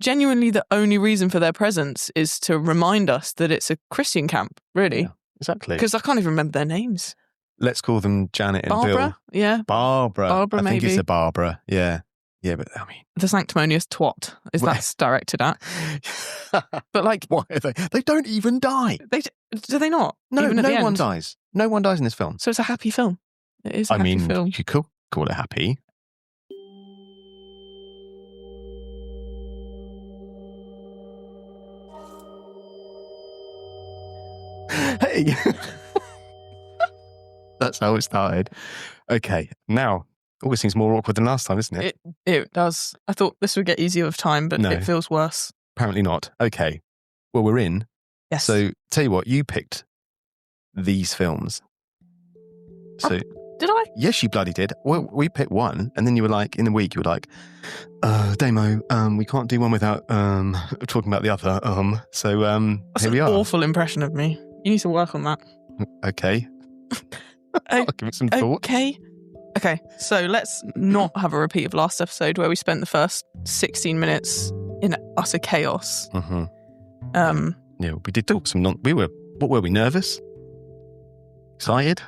genuinely the only reason for their presence is to remind us that it's a Christian camp, really. Yeah, exactly. Because I can't even remember their names. Let's call them Janet and Barbara? Bill. Yeah. Barbara, maybe. I think it's a Barbara. Yeah. Yeah, but I mean... The sanctimonious twat is that's directed at. But like... Why are they? They don't even die. Do they not? No, even at the no one end? dies. No one dies in this film. So it's a happy film. It is a happy film. You could call it happy. Hey! That's how it started. Okay, now, always seems more awkward than last time, isn't it? It does. I thought this would get easier with time, but No. it feels worse. Apparently not. Okay, well, we're in. Yes. So, tell you what, you picked these films. So, did I? Yes, you bloody did. Well, we picked one, and then you were like, in the week, you were like, Damo, we can't do one without talking about the other. So, That's here we an are. awful impression of me. You need to work on that. Okay. I'll give it some thought. Okay, so let's not have a repeat of last episode where we spent the first 16 minutes in utter chaos. Mm-hmm. Yeah, we did talk some what were we, nervous? Excited?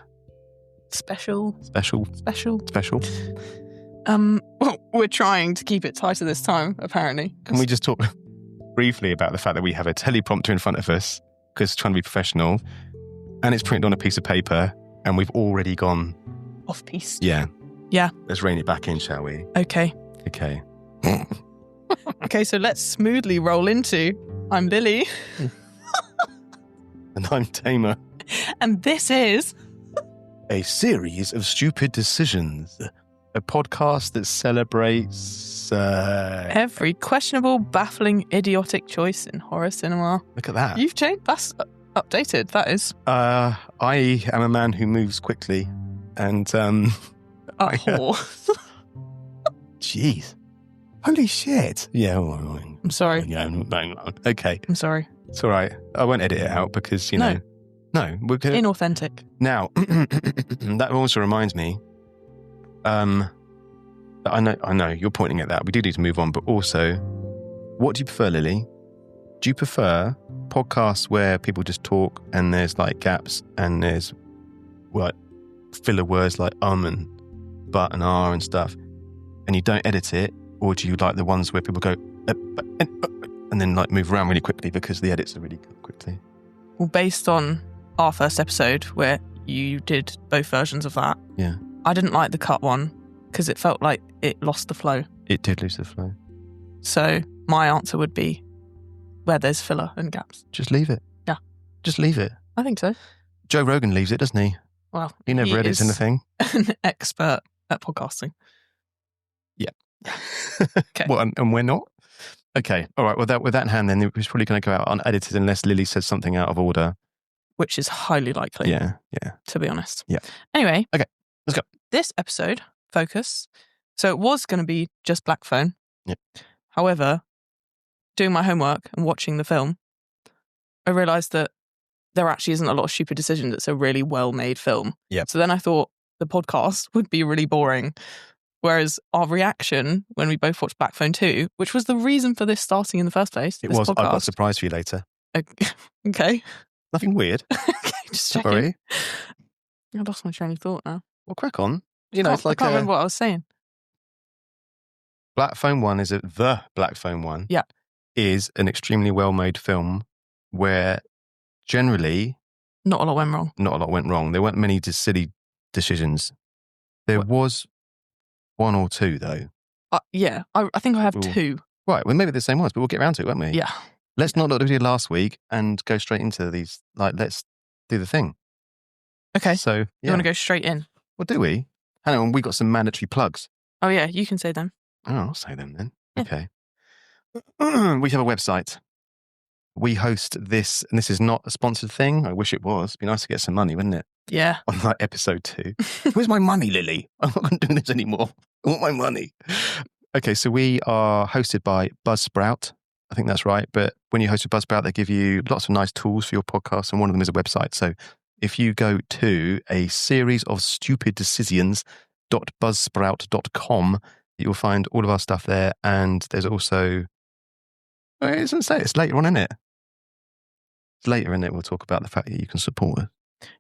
Special. Well, we're trying to keep it tighter this time, apparently. Can we just talk briefly about the fact that we have a teleprompter in front of us because trying to be professional, and it's printed on a piece of paper, and we've already gone off piece. Yeah. Yeah. Let's rein it back in, shall we? Okay. Okay, so let's smoothly roll into I'm Lily. And I'm Tamer. And this is A Series of Stupid Decisions, a podcast that celebrates every questionable, baffling, idiotic choice in horror cinema. Look at that. You've changed. That's updated. That is. I am a man who moves quickly, and a whore. Jeez. Holy shit. Yeah. I'm sorry. Yeah. Okay. I'm sorry. It's all right. I won't edit it out because No, we're gonna... Inauthentic. Now, that also reminds me. I know you're pointing at that. We do need to move on, but also, what do you prefer, Lily? Do you prefer podcasts where people just talk and there's like gaps and there's like filler words like and but and are and stuff, and you don't edit it, or do you like the ones where people go and then like move around really quickly because the edits are really quickly? Well, based on our first episode where you did both versions of that, yeah, I didn't like the cut one because it felt like it lost the flow. It did lose the flow. So my answer would be where there's filler and gaps. Just leave it. Yeah. Just leave it. I think so. Joe Rogan leaves it, doesn't he? Well, he never edits anything. An expert at podcasting. Yeah. Okay. Well, and we're not? Okay. All right. Well, with that in hand, then it was probably going to go out unedited unless Lily says something out of order. Which is highly likely. Yeah. To be honest. Yeah. Anyway. Okay. Let's go. This episode, focus. So it was going to be just Black Phone. Yeah. However, doing my homework and watching the film, I realised that there actually isn't a lot of stupid decisions. It's a really well-made film. Yeah. So then I thought the podcast would be really boring. Whereas our reaction when we both watched Black Phone 2, which was the reason for this starting in the first place. It was. I've got a surprise for you later. Okay. Nothing weird. Okay, just checking. Sorry. I lost my train of thought now. Well, crack on. You know, it's like I can't remember what I was saying. Black Phone 1 the Black Phone 1. Yeah. Is an extremely well-made film where generally not a lot went wrong. There weren't many silly decisions. There was one or two, though. Yeah, I think I have two. Right, well, maybe the same ones, but we'll get around to it, won't we? Yeah. Let's not do what we did last week and go straight into these. Like, let's do the thing. Okay. So, yeah. You want to go straight in? Well, do we? Hang on, we got some mandatory plugs. Oh, yeah, you can say them. Oh, I'll say them then. Yeah. Okay. We have a website. We host this, and this is not a sponsored thing. I wish it was. It'd be nice to get some money, wouldn't it? Yeah. On like episode 2. Where's my money, Lily? I'm not going to do this anymore. I want my money. Okay, so we are hosted by Buzzsprout. I think that's right. But when you host with Buzzsprout, they give you lots of nice tools for your podcast, and one of them is a website. So if you go to a series of stupid decisions.buzzsprout.com, you'll find all of our stuff there. And there's also It doesn't say. It's later on, isn't it? It's later in it. We'll talk about the fact that you can support us.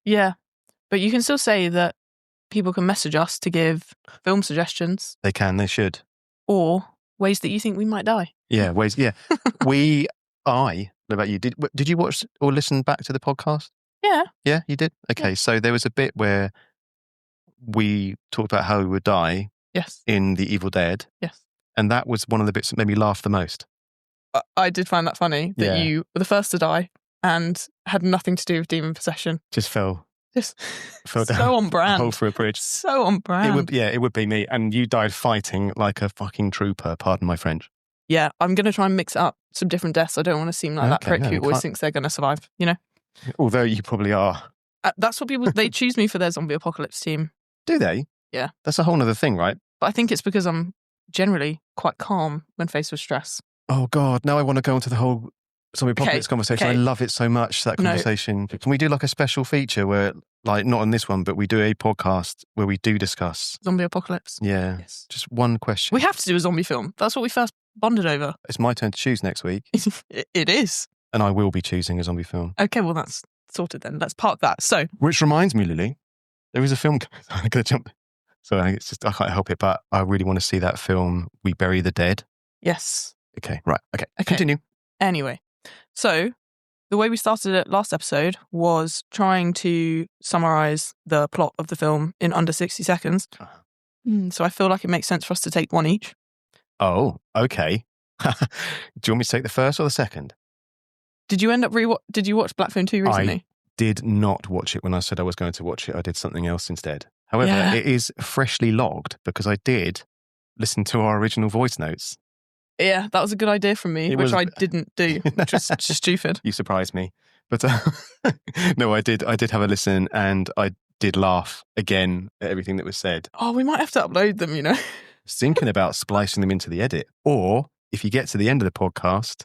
Yeah. But you can still say that people can message us to give film suggestions. They can. They should. Or ways that you think we might die. Yeah, ways. Yeah. What about you? Did you watch or listen back to the podcast? Yeah. Yeah, you did? Okay, Yeah. so there was a bit where we talked about how we would die Yes. in The Evil Dead. Yes. And that was one of the bits that made me laugh the most. I did find that funny that you were the first to die and had nothing to do with demon possession. Just fell Fell down so on brand. hole through a bridge. So on brand. It would be me. And you died fighting like a fucking trooper, pardon my French. Yeah, I'm going to try and mix up some different deaths. I don't want to seem like that prick who always can't. thinks they're going to survive, you know? Although you probably are. That's what they choose me for their zombie apocalypse team. Do they? Yeah. That's a whole other thing, right? But I think it's because I'm generally quite calm when faced with stress. Oh, God. Now I want to go into the whole zombie apocalypse conversation. Okay. I love it so much, that conversation. No. Can we do like a special feature where, like, not on this one, but we do a podcast where we do discuss zombie apocalypse? Yeah. Yes. Just one question. We have to do a zombie film. That's what we first bonded over. It's my turn to choose next week. It is. And I will be choosing a zombie film. Okay, well, that's sorted then. Let's park that. So, which reminds me, Lily, there is a film. I'm going to jump. So it's just, I can't help it, but I really want to see that film, We Bury the Dead. Yes. Okay, right. Okay. Continue. Anyway, so the way we started it last episode was trying to summarize the plot of the film in under 60 seconds. So I feel like it makes sense for us to take one each. Oh, okay. Do you want me to take the first or the second? Did you end up Did you watch Black Phone 2 recently? I did not watch it when I said I was going to watch it. I did something else instead. However, It is freshly logged because I did listen to our original voice notes. Yeah, that was a good idea from me, which I didn't do, which was stupid. You surprised me. But no, I did have a listen and I did laugh again at everything that was said. Oh, we might have to upload them, you know. Thinking about splicing them into the edit. Or if you get to the end of the podcast,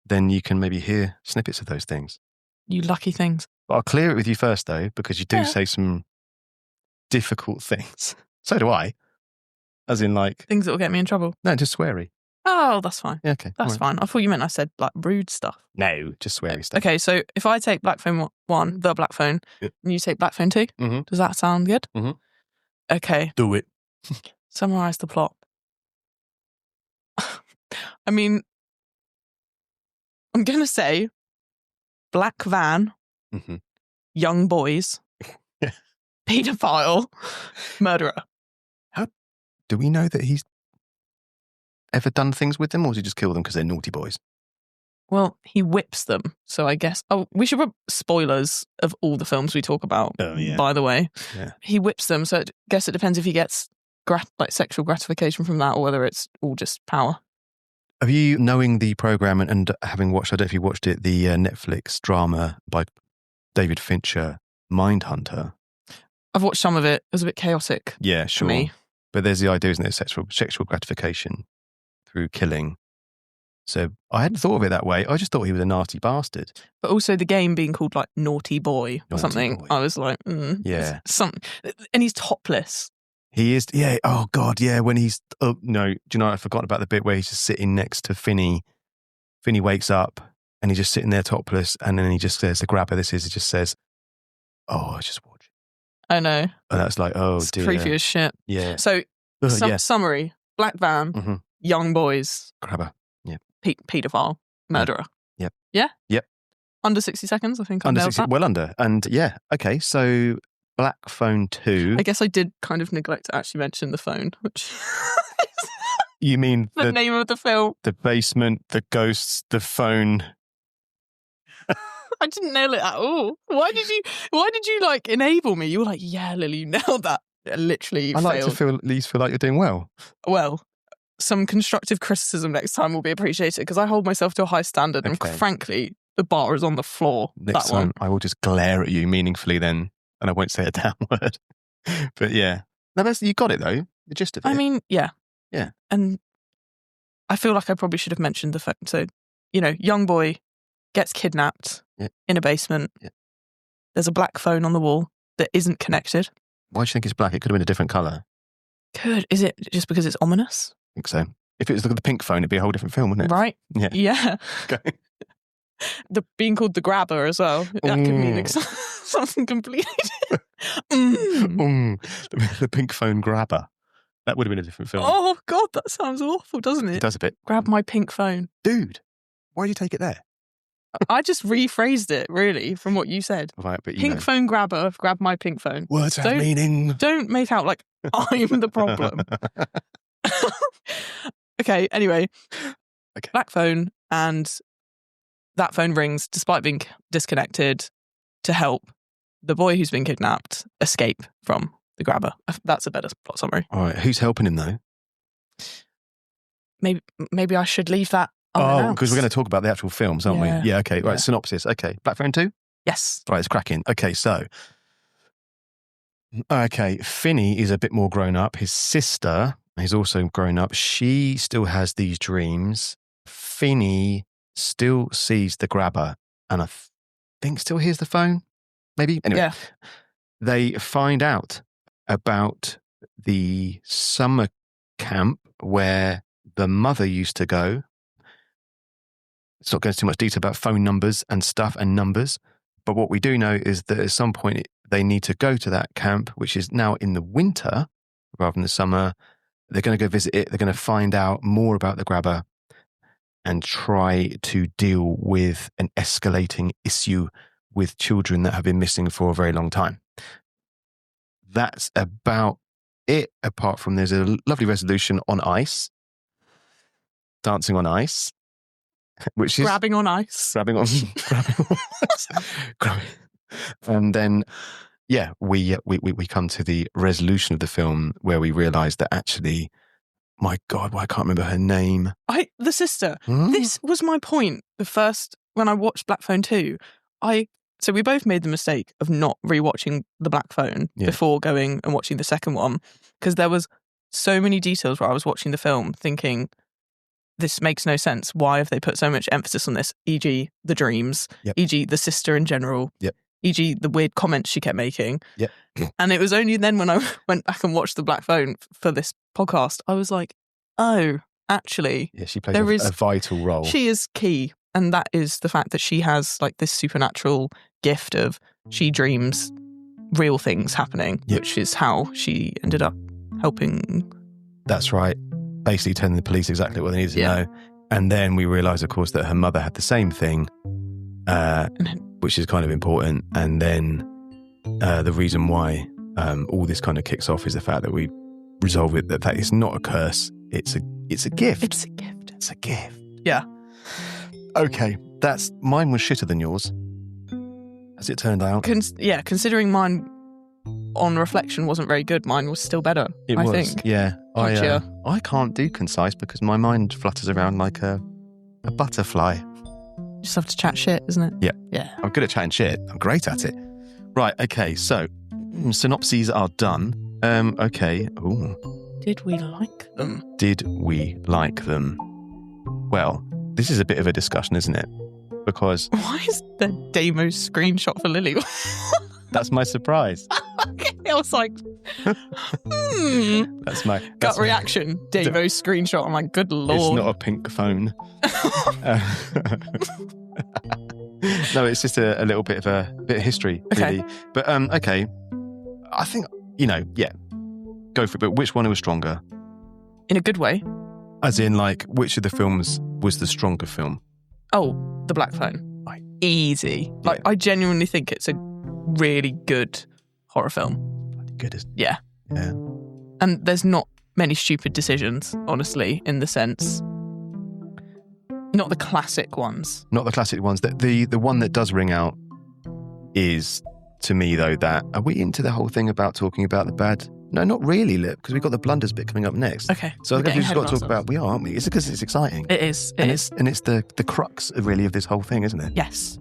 then you can maybe hear snippets of those things. You lucky things. But I'll clear it with you first, though, because you do say some difficult things. So do I. As in, like... things that will get me in trouble. No, just sweary. Oh, that's fine. Yeah, okay. That's fine. I thought you meant I said, like, rude stuff. No, just sweary stuff. Okay, so if I take Black Phone 1, the Black Phone, and you take Black Phone 2, does that sound good? Mm-hmm. Okay. Do it. Summarise the plot. I mean, I'm going to say black van, young boys, paedophile, murderer. How do we know that he's ever done things with them, or does he just kill them because they're naughty boys? Well, he whips them, so I guess... Oh, we should put spoilers of all the films we talk about, by the way. Yeah. He whips them, so I guess it depends if he gets sexual gratification from that or whether it's all just power. Have you, knowing the programme and having watched, I don't know if you watched it, the Netflix drama by David Fincher, Mindhunter? I've watched some of it. It was a bit chaotic. Yeah, sure. For me. But there's the idea, isn't there, sexual gratification through killing. So I hadn't thought of it that way. I just thought he was a nasty bastard. But also the game being called like Naughty Boy or something. Boy. I was like, yeah. Something. And he's topless. He is, yeah. Oh, God, yeah. When he's, oh, no. Do you know, I forgot about the bit where he's just sitting next to Finney. Finney wakes up and he's just sitting there topless. And then he just says, the grabber this is, he just says, oh, I just watched. I know. And that's like, oh, it's dear. creepy as shit. Yeah. So, summary, black van, young boys. Grabber. Yeah. Paedophile, murderer. Yep. Yeah? Yep. Under 60 seconds, I think. Under 60, well under. And yeah, okay, so Black Phone 2. I guess I did kind of neglect to actually mention the phone, which... You mean the name of the film? The basement, the ghosts, the phone. I didn't nail it at all. Why did you like enable me? You were like, yeah, Lily, you nailed that. Literally, I like to at least feel like you're doing well. Well, some constructive criticism next time will be appreciated because I hold myself to a high standard and frankly, the bar is on the floor. Next time, I will just glare at you meaningfully then and I won't say a damn word. But yeah. No, you got it though. The gist of it. I mean, yeah. Yeah. And I feel like I probably should have mentioned the fact. So, young boy gets kidnapped in a basement. Yeah. There's a black phone on the wall that isn't connected. Why do you think it's black? It could have been a different colour. Is it just because it's ominous? I think so. If it was the pink phone, it'd be a whole different film, wouldn't it? Right? Yeah. Yeah. Okay. Being called the grabber as well. That could mean something completely different. The pink phone grabber. That would have been a different film. Oh, God, that sounds awful, doesn't it? It does a bit. Grab my pink phone. Dude, why did you take it there? I just rephrased it, really, from what you said. Right, but Pink phone grabber, grab my pink phone. Words have meaning. Don't make out like I'm the problem. Okay, anyway. Okay. Black phone, and that phone rings despite being disconnected to help the boy who's been kidnapped escape from the grabber. That's a better plot summary. All right, who's helping him though? Maybe I should leave that unannounced. Oh, because we're going to talk about the actual films, aren't we? Yeah, okay. Right, synopsis. Okay, Black Phone 2? Yes. Right, it's cracking. Okay, so... Okay, Finney is a bit more grown up. His sister is also grown up. She still has these dreams. Finney still sees the grabber and I think still hears the phone, maybe? Anyway, yeah. They find out about the summer camp where the mother used to go. It's not going into too much detail about phone numbers and stuff and numbers, but what we do know is that at some point they need to go to that camp, which is now in the winter rather than the summer. They're going to go visit it. They're going to find out more about the grabber and try to deal with an escalating issue with children that have been missing for a very long time. That's about it, apart from there's a lovely resolution on ice, dancing on ice, which is... Grabbing on ice. Grabbing on ice. And then, yeah, we come to the resolution of the film where we realise that actually, my God, I can't remember her name. The sister. This was my point. When I watched Black Phone 2, so we both made the mistake of not rewatching the Black Phone before going and watching the second one, because there was so many details where I was watching the film thinking, this makes no sense. Why have they put so much emphasis on this? E.g. the dreams, e.g. the sister in general, e.g. the weird comments she kept making. And it was only then when I went back and watched the Black Phone for this podcast, I was like, oh, actually. Yeah, she plays a vital role. She is key. And that is the fact that she has like this supernatural gift of she dreams real things happening, which is how she ended up helping. That's right. Basically telling the police exactly what they needed to know. And then we realise, of course, that her mother had the same thing, which is kind of important. And then the reason why all this kind of kicks off is the fact that we resolve it that it's not a curse. It's a gift. It's a gift. It's a gift. Yeah. Okay, mine was shitter than yours, as it turned out. Considering mine on reflection wasn't very good, mine was still better. I think. Yeah. I can't do concise because my mind flutters around like a butterfly. You just have to chat shit, isn't it? Yeah. Yeah. I'm good at chatting shit. I'm great at it. Right. Okay. So synopses are done. Okay. Ooh. Did we like them? Did we like them? Well, this is a bit of a discussion, isn't it? Because... Why is there Damo's screenshot for Lily? That's my surprise. I was like, That's my... gut reaction. Damo's screenshot. I'm like, good Lord. It's not a pink phone. No, it's just a little bit of history, really. Okay. But, okay. I think, go for it. But which one was stronger? In a good way. As in, like, which of the films was the stronger film? Oh, The Black Phone. Like, easy. Like, I genuinely think it's a really good horror film. Bloody good, isn't it? Yeah. Yeah. And there's not many stupid decisions, honestly, in the sense. Not the classic ones. Not the classic ones. The one that does ring out is, to me, though, that... Are we into the whole thing about talking about the bad... No, not really, Lip, because we've got the blunders bit coming up next. Okay. So I guess we've just got to talk about... We are, aren't we? It's because it's exciting. It is. It's the crux, really, of this whole thing, isn't it? Yes.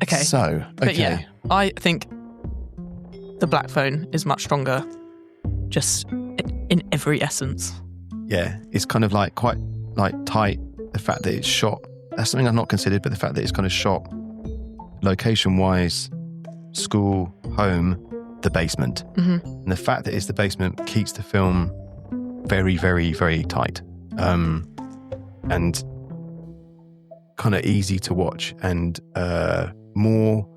Okay. So, okay. But yeah, I think The Black Phone is much stronger, just in every essence. Yeah, it's kind of like quite like tight. The fact that it's shot, that's something I've not considered, but the fact that it's kind of shot location-wise, school, home, the basement. Mm-hmm. And the fact that it's the basement keeps the film very, very, very tight. and kind of easy to watch, and more,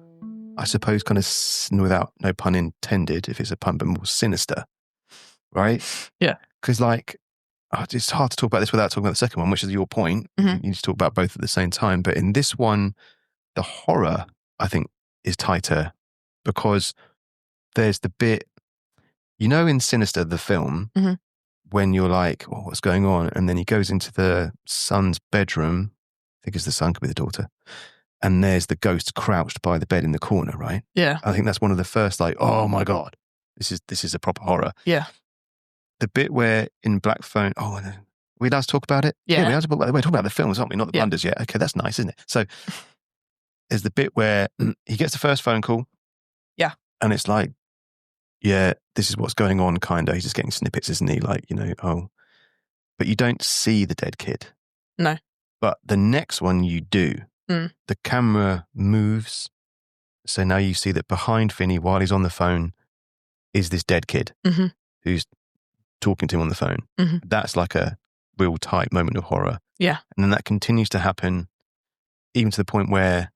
I suppose, kind of without no pun intended, if it's a pun, but more sinister, right? Yeah. Because it's hard to talk about this without talking about the second one, which is your point. Mm-hmm. You need to talk about both at the same time. But in this one, the horror, I think, is tighter because there's the bit, in Sinister, the film, mm-hmm. when you're like, oh, what's going on? And then he goes into the son's bedroom. I think it's the son, could be the daughter. And there's the ghost crouched by the bed in the corner, right? Yeah. I think that's one of the first, oh my God, this is a proper horror. Yeah. The bit where in Black Phone, we allowed to talk about it? Yeah. We're talking about the films, aren't we? Not the blunders yet. Okay, that's nice, isn't it? So there's the bit where he gets the first phone call. Yeah. And it's like, yeah, this is what's going on, kind of. He's just getting snippets, isn't he? But you don't see the dead kid. No. But the next one you do. Mm. The camera moves. So now you see that behind Finney, while he's on the phone, is this dead kid mm-hmm. who's talking to him on the phone. Mm-hmm. That's like a real tight moment of horror. Yeah. And then that continues to happen even to the point where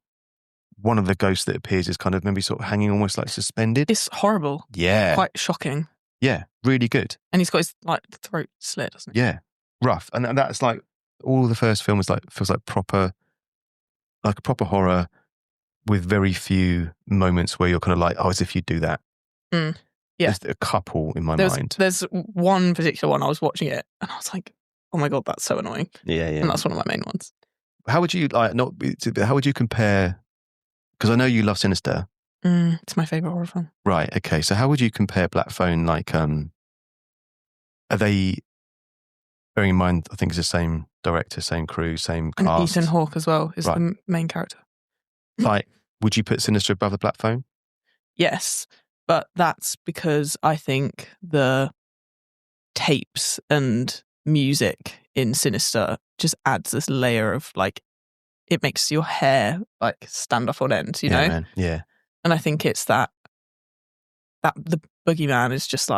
one of the ghosts that appears is kind of maybe sort of hanging almost like suspended. It's horrible. Yeah. Quite shocking. Yeah. Really good. And he's got his throat slit, doesn't he? Yeah. Rough. And that's like all the first film feels like a proper horror with very few moments where you're kind of like, oh, as if you'd do that. Mm. Yeah. There's a couple in my mind. There's one particular one, I was watching it and I was like, oh my God, that's so annoying. Yeah. And that's one of my main ones. How would you how would you compare, because I know you love Sinister. It's my favourite horror film. Right, okay. So how would you compare Black Phone, are they, bearing in mind, I think it's the same director, same crew, same cast. And Ethan Hawke as well is the main character. Would you put Sinister above the Black Phone? Yes, but that's because I think the tapes and music in Sinister just adds this layer of it makes your hair stand up on end, you know? Man. Yeah. And I think it's that the boogeyman is just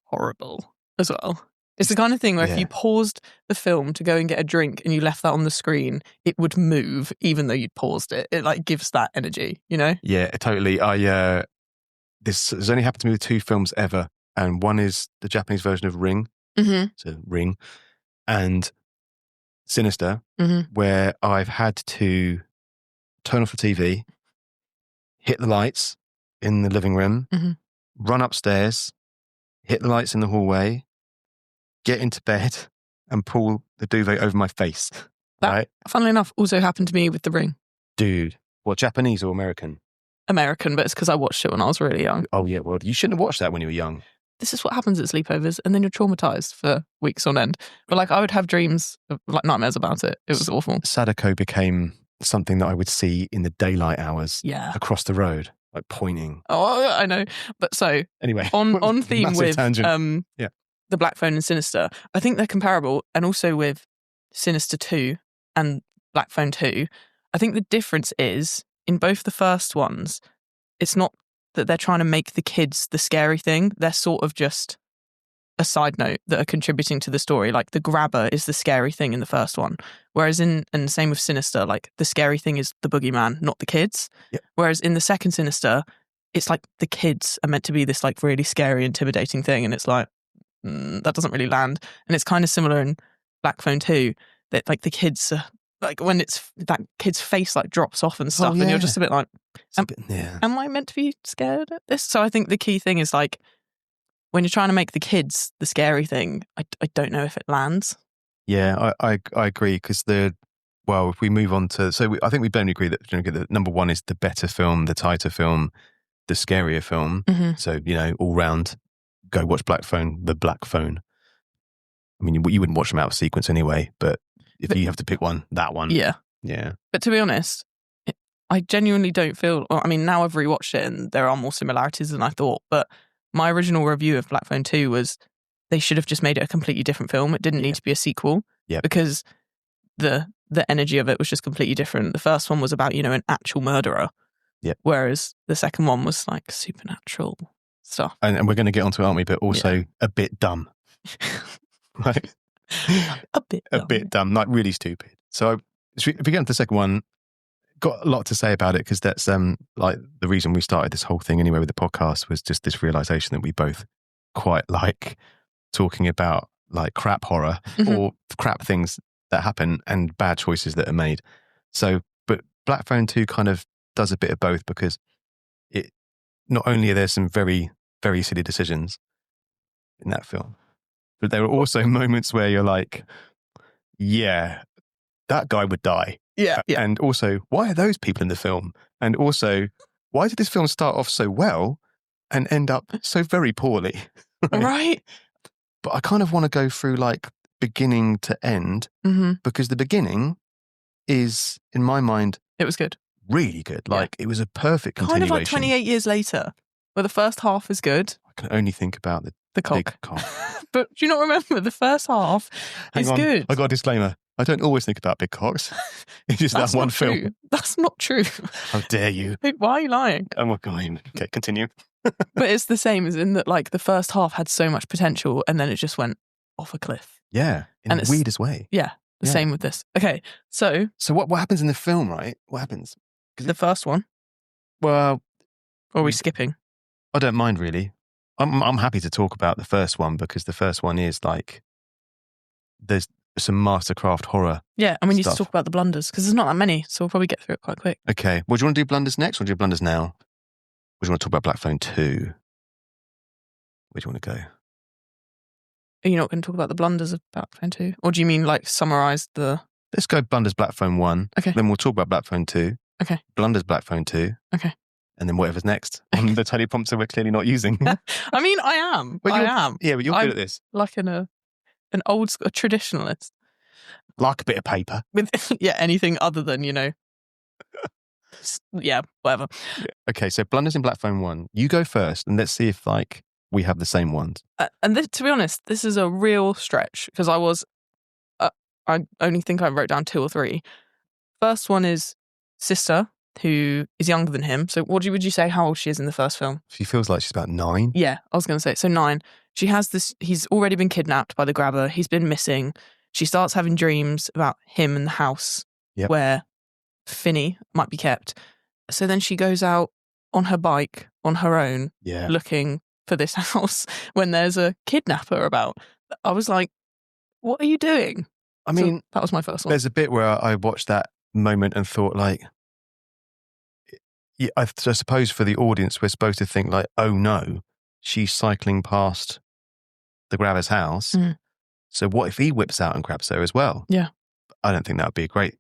horrible as well. It's the kind of thing where if you paused the film to go and get a drink and you left that on the screen, it would move even though you'd paused it. It gives that energy, you know? Yeah, totally. This has only happened to me with 2 films ever. And one is the Japanese version of Ring. Mm-hmm. So Ring. And Sinister, mm-hmm. where I've had to turn off the TV, hit the lights in the living room, mm-hmm. run upstairs, hit the lights in the hallway, get into bed and pull the duvet over my face. That, right? Funnily enough, also happened to me with The Ring. Dude. What, Japanese or American? American, but it's because I watched it when I was really young. Oh, yeah. Well, you shouldn't have watched that when you were young. This is what happens at sleepovers, and then you're traumatized for weeks on end. But I would have dreams, nightmares about it. It was awful. Sadako became something that I would see in the daylight hours across the road, pointing. Oh, I know. But so, anyway, on theme with the Black Phone and Sinister, I think they're comparable, and also with Sinister 2 and Black Phone 2. I think the difference is, in both the first ones, it's not that they're trying to make the kids the scary thing. They're sort of just a side note that are contributing to the story. The grabber is the scary thing in the first one. Whereas and same with Sinister, the scary thing is the boogeyman, not the kids. Yep. Whereas in the second Sinister, it's the kids are meant to be this really scary, intimidating thing. And it's that doesn't really land. And it's kind of similar in Black Phone 2, that the kids are, when it's that kid's face drops off and stuff, and you're just a bit am I meant to be scared at this? So I think the key thing is when you're trying to make the kids the scary thing, I don't know if it lands. Yeah, I agree, because if we move on to, I think we both agree that number one is the better film, the tighter film, the scarier film. Mm-hmm. So, all round, go watch Black Phone, the Black Phone. I mean, you wouldn't watch them out of sequence anyway, but if you have to pick one, that one. Yeah. Yeah. But to be honest, I genuinely don't feel, now I've rewatched it and there are more similarities than I thought, but my original review of Black Phone 2 was they should have just made it a completely different film. It didn't need to be a sequel. Yeah. Because the energy of it was just completely different. The first one was about, an actual murderer. Yeah. Whereas the second one was supernatural stuff. And we're going to get onto it, aren't we? But also a bit dumb. Right? A bit dumb. A bit dumb, like really stupid. So if we get into the second one, got a lot to say about it because that's like the reason we started this whole thing anyway with the podcast was just this realization that we both quite like talking about like crap horror or crap things that happen and bad choices that are made. So, but Black Phone 2 kind of does a bit of both because it not only are there some very, very silly decisions in that film, but there are also moments where you're like, yeah, that guy would die. Yeah. And also, why are those people in the film? And also, why did this film start off so well and end up so very poorly? Right. But I kind of want to go through like beginning to end because the beginning is, in my mind, it was good. Really good. Like it was a perfect kind continuation. of like 28 years later, where the first half is good. I can only think about the cock. Big cock. But do you not remember the first half is good? I got a disclaimer. I don't always think about big cocks. It's just that one film. True. That's not true. How dare you? Why are you lying? Oh my God. Okay, continue. But it's the same as in that like the first half had so much potential and then it just went off a cliff. Yeah. In the weirdest way. Yeah. The same with this. Okay. So what happens in the film, right? What happens? The first one? Well. Or are we skipping? I don't mind really. I'm happy to talk about the first one because the first one is like there's some mastercraft horror. Yeah, and we need to talk about the blunders because there's not that many, so we'll probably get through it quite quick. Okay. Well, do you want to do blunders next or do you blunders now? Or do you want to talk about Black Phone 2? Where do you want to go? Are you not going to talk about the blunders of Black Phone 2? Or do you mean like summarise the... Let's go blunders Black Phone 1. Okay. Then we'll talk about Black Phone 2. Okay. Blunders Black Phone 2. Okay. And then whatever's next on the teleprompter we're clearly not using. I mean, I am. I am. Yeah, but you're good at this. Like an old school traditionalist. Like a bit of paper. With anything other than, whatever. Yeah. Okay, so blunders in Black Phone 1. You go first and let's see if like we have the same ones. And to be honest, this is a real stretch because I only think I wrote down 2 or 3. First one is sister, who is younger than him. So would you say how old she is in the first film? She feels like she's about 9. Yeah, I was going to say. So 9. She has this, he's already been kidnapped by the grabber. He's been missing. She starts having dreams about him and the house where Finney might be kept. So then she goes out on her bike on her own looking for this house when there's a kidnapper about. I was like, what are you doing? I mean, that was my first one. There's a bit where I watched that moment and thought like, I suppose for the audience, we're supposed to think like, oh no, she's cycling past the grabber's house. So what if he whips out and grabs her as well? Yeah. I don't think that would be a great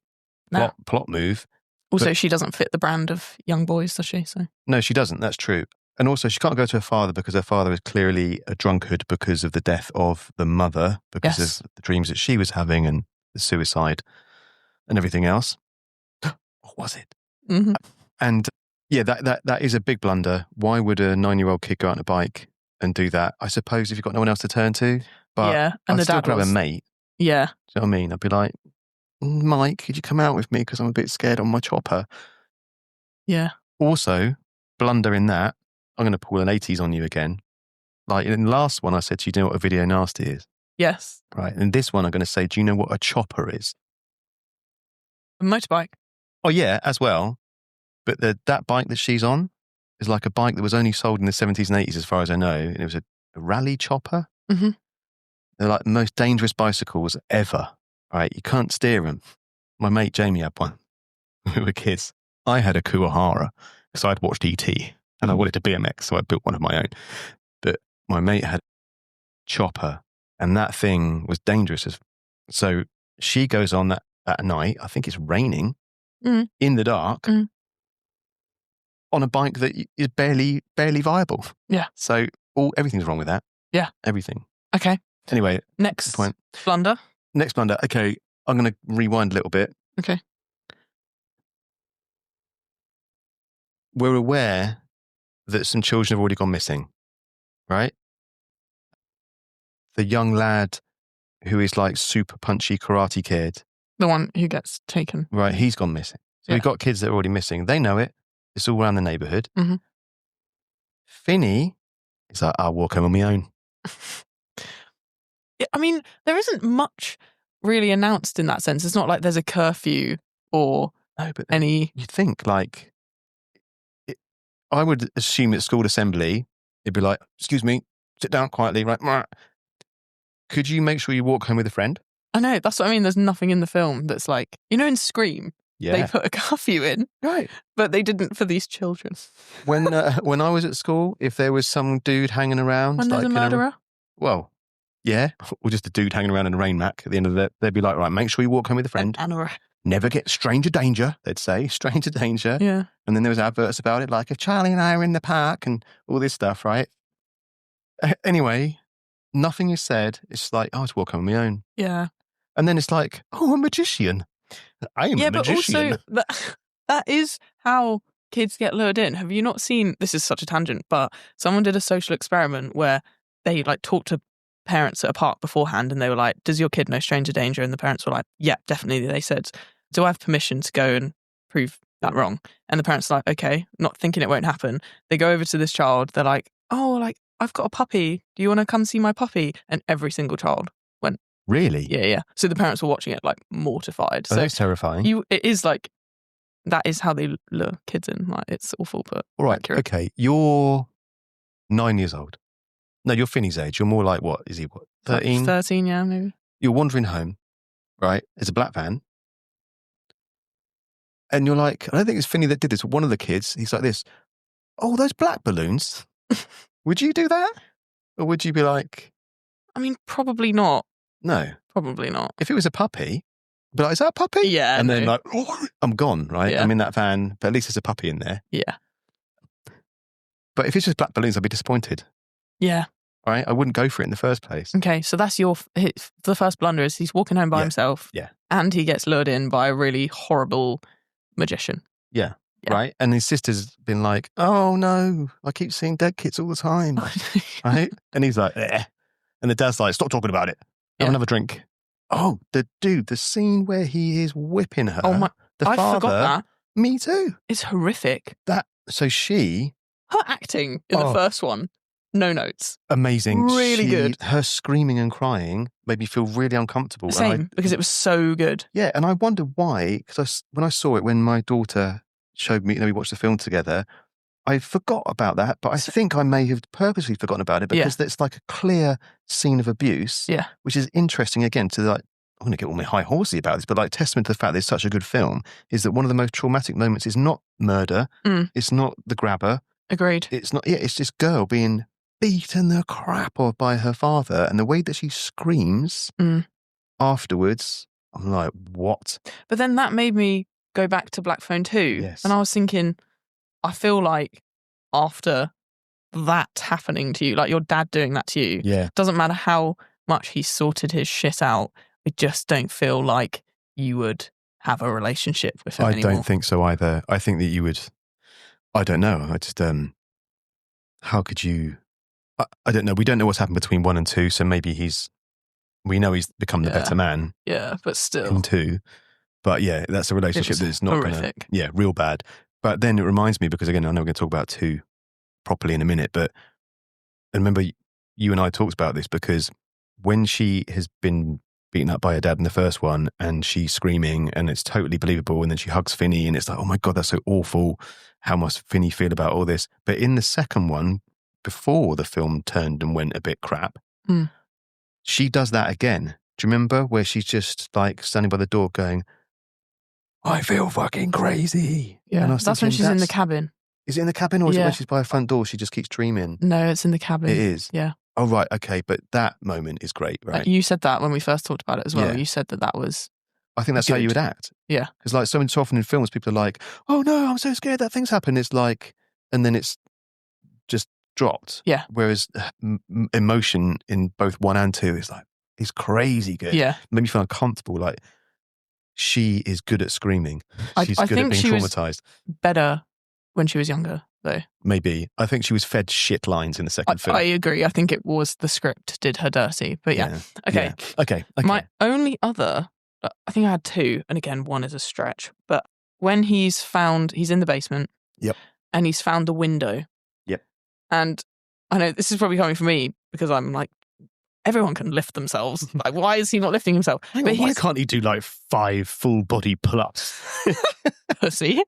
plot move. Also, she doesn't fit the brand of young boys, does she? So no, she doesn't. That's true. And also, she can't go to her father because her father is clearly a drunkard because of the death of the mother, because of the dreams that she was having and the suicide and everything else. What was it? Mm-hmm. And yeah, that is a big blunder. Why would a 9-year-old kid go out on a bike and do that? I suppose if you've got no one else to turn to. But yeah, and I'd the still dad grab was... a mate. Yeah. Do you know what I mean? I'd be like, Mike, could you come out with me because I'm a bit scared on my chopper? Yeah. Also, blunder in that, I'm going to pull an 80s on you again. Like in the last one, I said, do you know what a video nasty is? Yes. Right. And this one, I'm going to say, do you know what a chopper is? A motorbike. Oh, yeah, as well. But that bike that she's on is like a bike that was only sold in the 70s and 80s, as far as I know. And it was a rally chopper. Mm-hmm. They're like the most dangerous bicycles ever. Right? You can't steer them. My mate Jamie had one when we were kids. I had a Kuwahara because I'd watched E.T. and I wanted to BMX, so I built one of my own. But my mate had a chopper and that thing was dangerous. So she goes on that at night, I think it's raining, in the dark, on a bike that is barely viable. Yeah. So everything's wrong with that. Yeah. Everything. Okay. Anyway. Next point. Blunder. Next blunder. Okay. I'm going to rewind a little bit. Okay. We're aware that some children have already gone missing, right? The young lad who is like super punchy karate kid. The one who gets taken. Right. He's gone missing. So we've got kids that are already missing. They know it. It's all around the neighbourhood. Mm-hmm. Finney is like, I'll walk home on my own. I mean, there isn't much really announced in that sense. It's not like there's a curfew or any... You'd think, like, I would assume at school assembly, it'd be like, excuse me, sit down quietly, right? Could you make sure you walk home with a friend? I know, that's what I mean. There's nothing in the film that's like, in Scream, they put a curfew in. Right. But they didn't for these children. When I was at school, if there was some dude hanging around... When there's a murderer? Well, yeah. Or just a dude hanging around in a rain mac at the end of it. They'd be like, right, make sure you walk home with a friend. Never get stranger danger, they'd say. Stranger danger. Yeah. And then there was adverts about it, like, if Charlie and I are in the park and all this stuff, right? Anyway, nothing is said. It's like, oh, I just walk home on my own. Yeah. And then it's like, oh, a magician. I am a magician. Yeah, but also, that is how kids get lured in. Have you not seen, this is such a tangent, but someone did a social experiment where they like talked to parents at a park beforehand and they were like, does your kid know stranger danger? And the parents were like, yeah, definitely. They said, do I have permission to go and prove that wrong? And the parents are like, okay, not thinking it won't happen. They go over to this child. They're like, oh, like, I've got a puppy. Do you want to come see my puppy? And every single child went. Really? Yeah. So the parents were watching it like mortified. Oh, so that's terrifying. It is like, that is how they lure kids in. Like, it's awful, but all right, accurate. Okay, you're 9 years old. No, you're Finney's age. You're more like, what? Is he, 13? 13, yeah, maybe. You're wandering home, right? It's a black van. And you're like, I don't think it's Finney that did this. One of the kids, he's like this, oh, those black balloons. Would you do that? Or would you be like... I mean, probably not. No. Probably not. If it was a puppy, but like, is that a puppy? Yeah. And then like, oh, I'm gone, right? Yeah. I'm in that van, but at least there's a puppy in there. Yeah. But if it's just black balloons, I'd be disappointed. Yeah. Right? I wouldn't go for it in the first place. Okay, so that's the first blunder is he's walking home by himself. Yeah. And he gets lured in by a really horrible magician. Yeah. Right? And his sister's been like, oh no, I keep seeing dead kids all the time. Right? And he's like, eh. And the dad's like, stop talking about it. Have another drink. Oh, the scene where he is whipping her. Oh my, I forgot that. Me too. It's horrific. Her acting in the first one, no notes. Amazing. Really good. Her screaming and crying made me feel really uncomfortable. Same, because it was so good. Yeah, and I wonder why, because when I saw it, when my daughter showed me, we watched the film together, I forgot about that, but I think I may have purposely forgotten about it because it's like a clear scene of abuse, which is interesting again to like, I'm going to get all my high horsey about this, but like testament to the fact that it's such a good film is that one of the most traumatic moments is not murder, it's not the grabber. Agreed. It's not, it's this girl being beaten the crap off by her father, and the way that she screams afterwards, I'm like, what? But then that made me go back to Black Phone 2, and I was thinking, I feel like after that happening to you, like your dad doing that to you, doesn't matter how much he sorted his shit out, I just don't feel like you would have a relationship with him anymore. I don't think so either. I think that you would, I don't know. I just, how could you, I don't know. We don't know what's happened between 1 and 2, so maybe we know he's become the better man. Yeah, but still. In 2. But yeah, that's a relationship that's not horrific. Real bad. But then it reminds me, because again, I know we're going to talk about 2 properly in a minute, but I remember you and I talked about this because when she has been beaten up by her dad in the first one and she's screaming and it's totally believable, and then she hugs Finney and it's like, oh my God, that's so awful. How must Finney feel about all this? But in the second one, before the film turned and went a bit crap, she does that again. Do you remember where she's just like standing by the door going, I feel fucking crazy. Yeah, and that's when she's in the cabin. Is it in the cabin, or is it when she's by her front door, she just keeps dreaming? No, it's in the cabin. It is? Yeah. Oh, right, okay, but that moment is great, right? You said that when we first talked about it as well. Yeah. You said that was I think that's how you would act. Yeah. Because like so often in films, people are like, oh no, I'm so scared that things happen. It's like, and then it's just dropped. Yeah. Whereas emotion in both 1 and 2 is like, it's crazy good. Yeah. Made me feel uncomfortable, like, she is good at screaming. She's I good think at being traumatized. Better when she was younger, though. Maybe. I think she was fed shit lines in the second film. I agree. I think it was the script did her dirty. But yeah. Okay. Yeah. Okay. My only other, I think I had 2, and again, 1 is a stretch. But when he's in the basement. Yep. And he's found the window. Yep. And I know this is probably coming from me because I'm like everyone can lift themselves. Like, why is he not lifting himself? Why can't he do like 5 full body pull-ups? Pussy.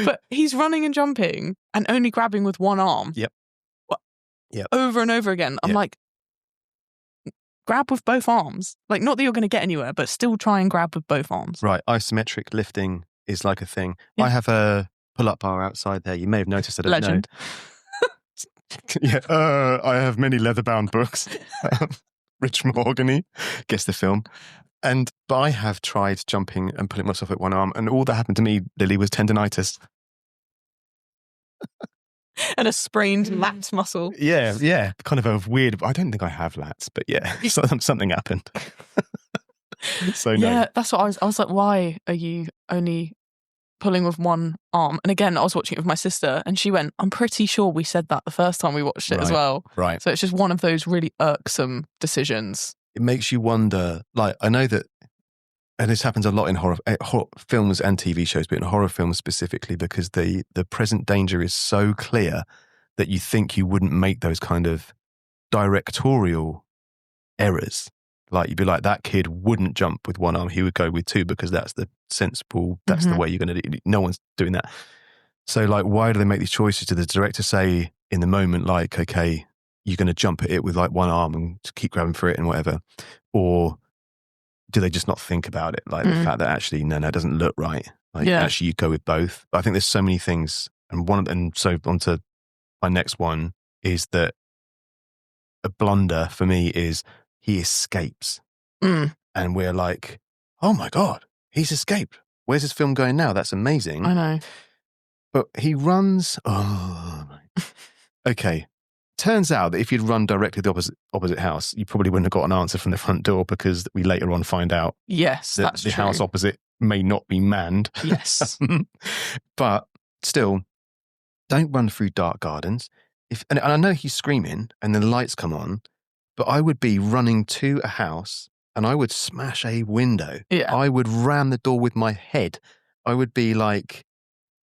But he's running and jumping and only grabbing with one arm. Yep. Over and over again. I'm like, grab with both arms. Like, not that you're going to get anywhere, but still try and grab with both arms. Right. Isometric lifting is like a thing. I have a pull-up bar outside there. You may have noticed it. Legend. I have many leather-bound books. Rich mahogany. Guess the film. But I have tried jumping and pulling myself at one arm, and all that happened to me, Lily, was tendonitis. And a sprained lats muscle. Yeah. Kind of a weird... I don't think I have lats, but yeah, something happened. So no. Yeah, that's what I was like, why are you only pulling with one arm? And again, I was watching it with my sister, and she went, I'm pretty sure we said that the first time we watched it as well. Right. So it's just one of those really irksome decisions. It makes you wonder, like, I know that, and this happens a lot in horror films and TV shows, but in horror films specifically, because the present danger is so clear that you think you wouldn't make those kind of directorial errors. Like, you'd be like, that kid wouldn't jump with one arm, he would go with two, because that's the sensible, that's the way you're going to do it. No one's doing that. So, like, why do they make these choices? Did the director say in the moment, like, okay, you're going to jump at it with like one arm and keep grabbing for it and whatever? Or do they just not think about it? Like the fact that actually, no, it doesn't look right. Like actually you go with both. But I think there's so many things. And so onto my next one is that a blunder for me is he escapes. And we're like, oh my God, he's escaped. Where's this film going now? That's amazing. I know. But he runs. Oh, okay. Turns out that if you'd run directly to the opposite house, you probably wouldn't have got an answer from the front door, because we later on find out that's the true. house opposite may not be manned. Yes. But still, don't run through dark gardens. And I know he's screaming and the lights come on, but I would be running to a house and I would smash a window. Yeah. I would ram the door with my head. I would be like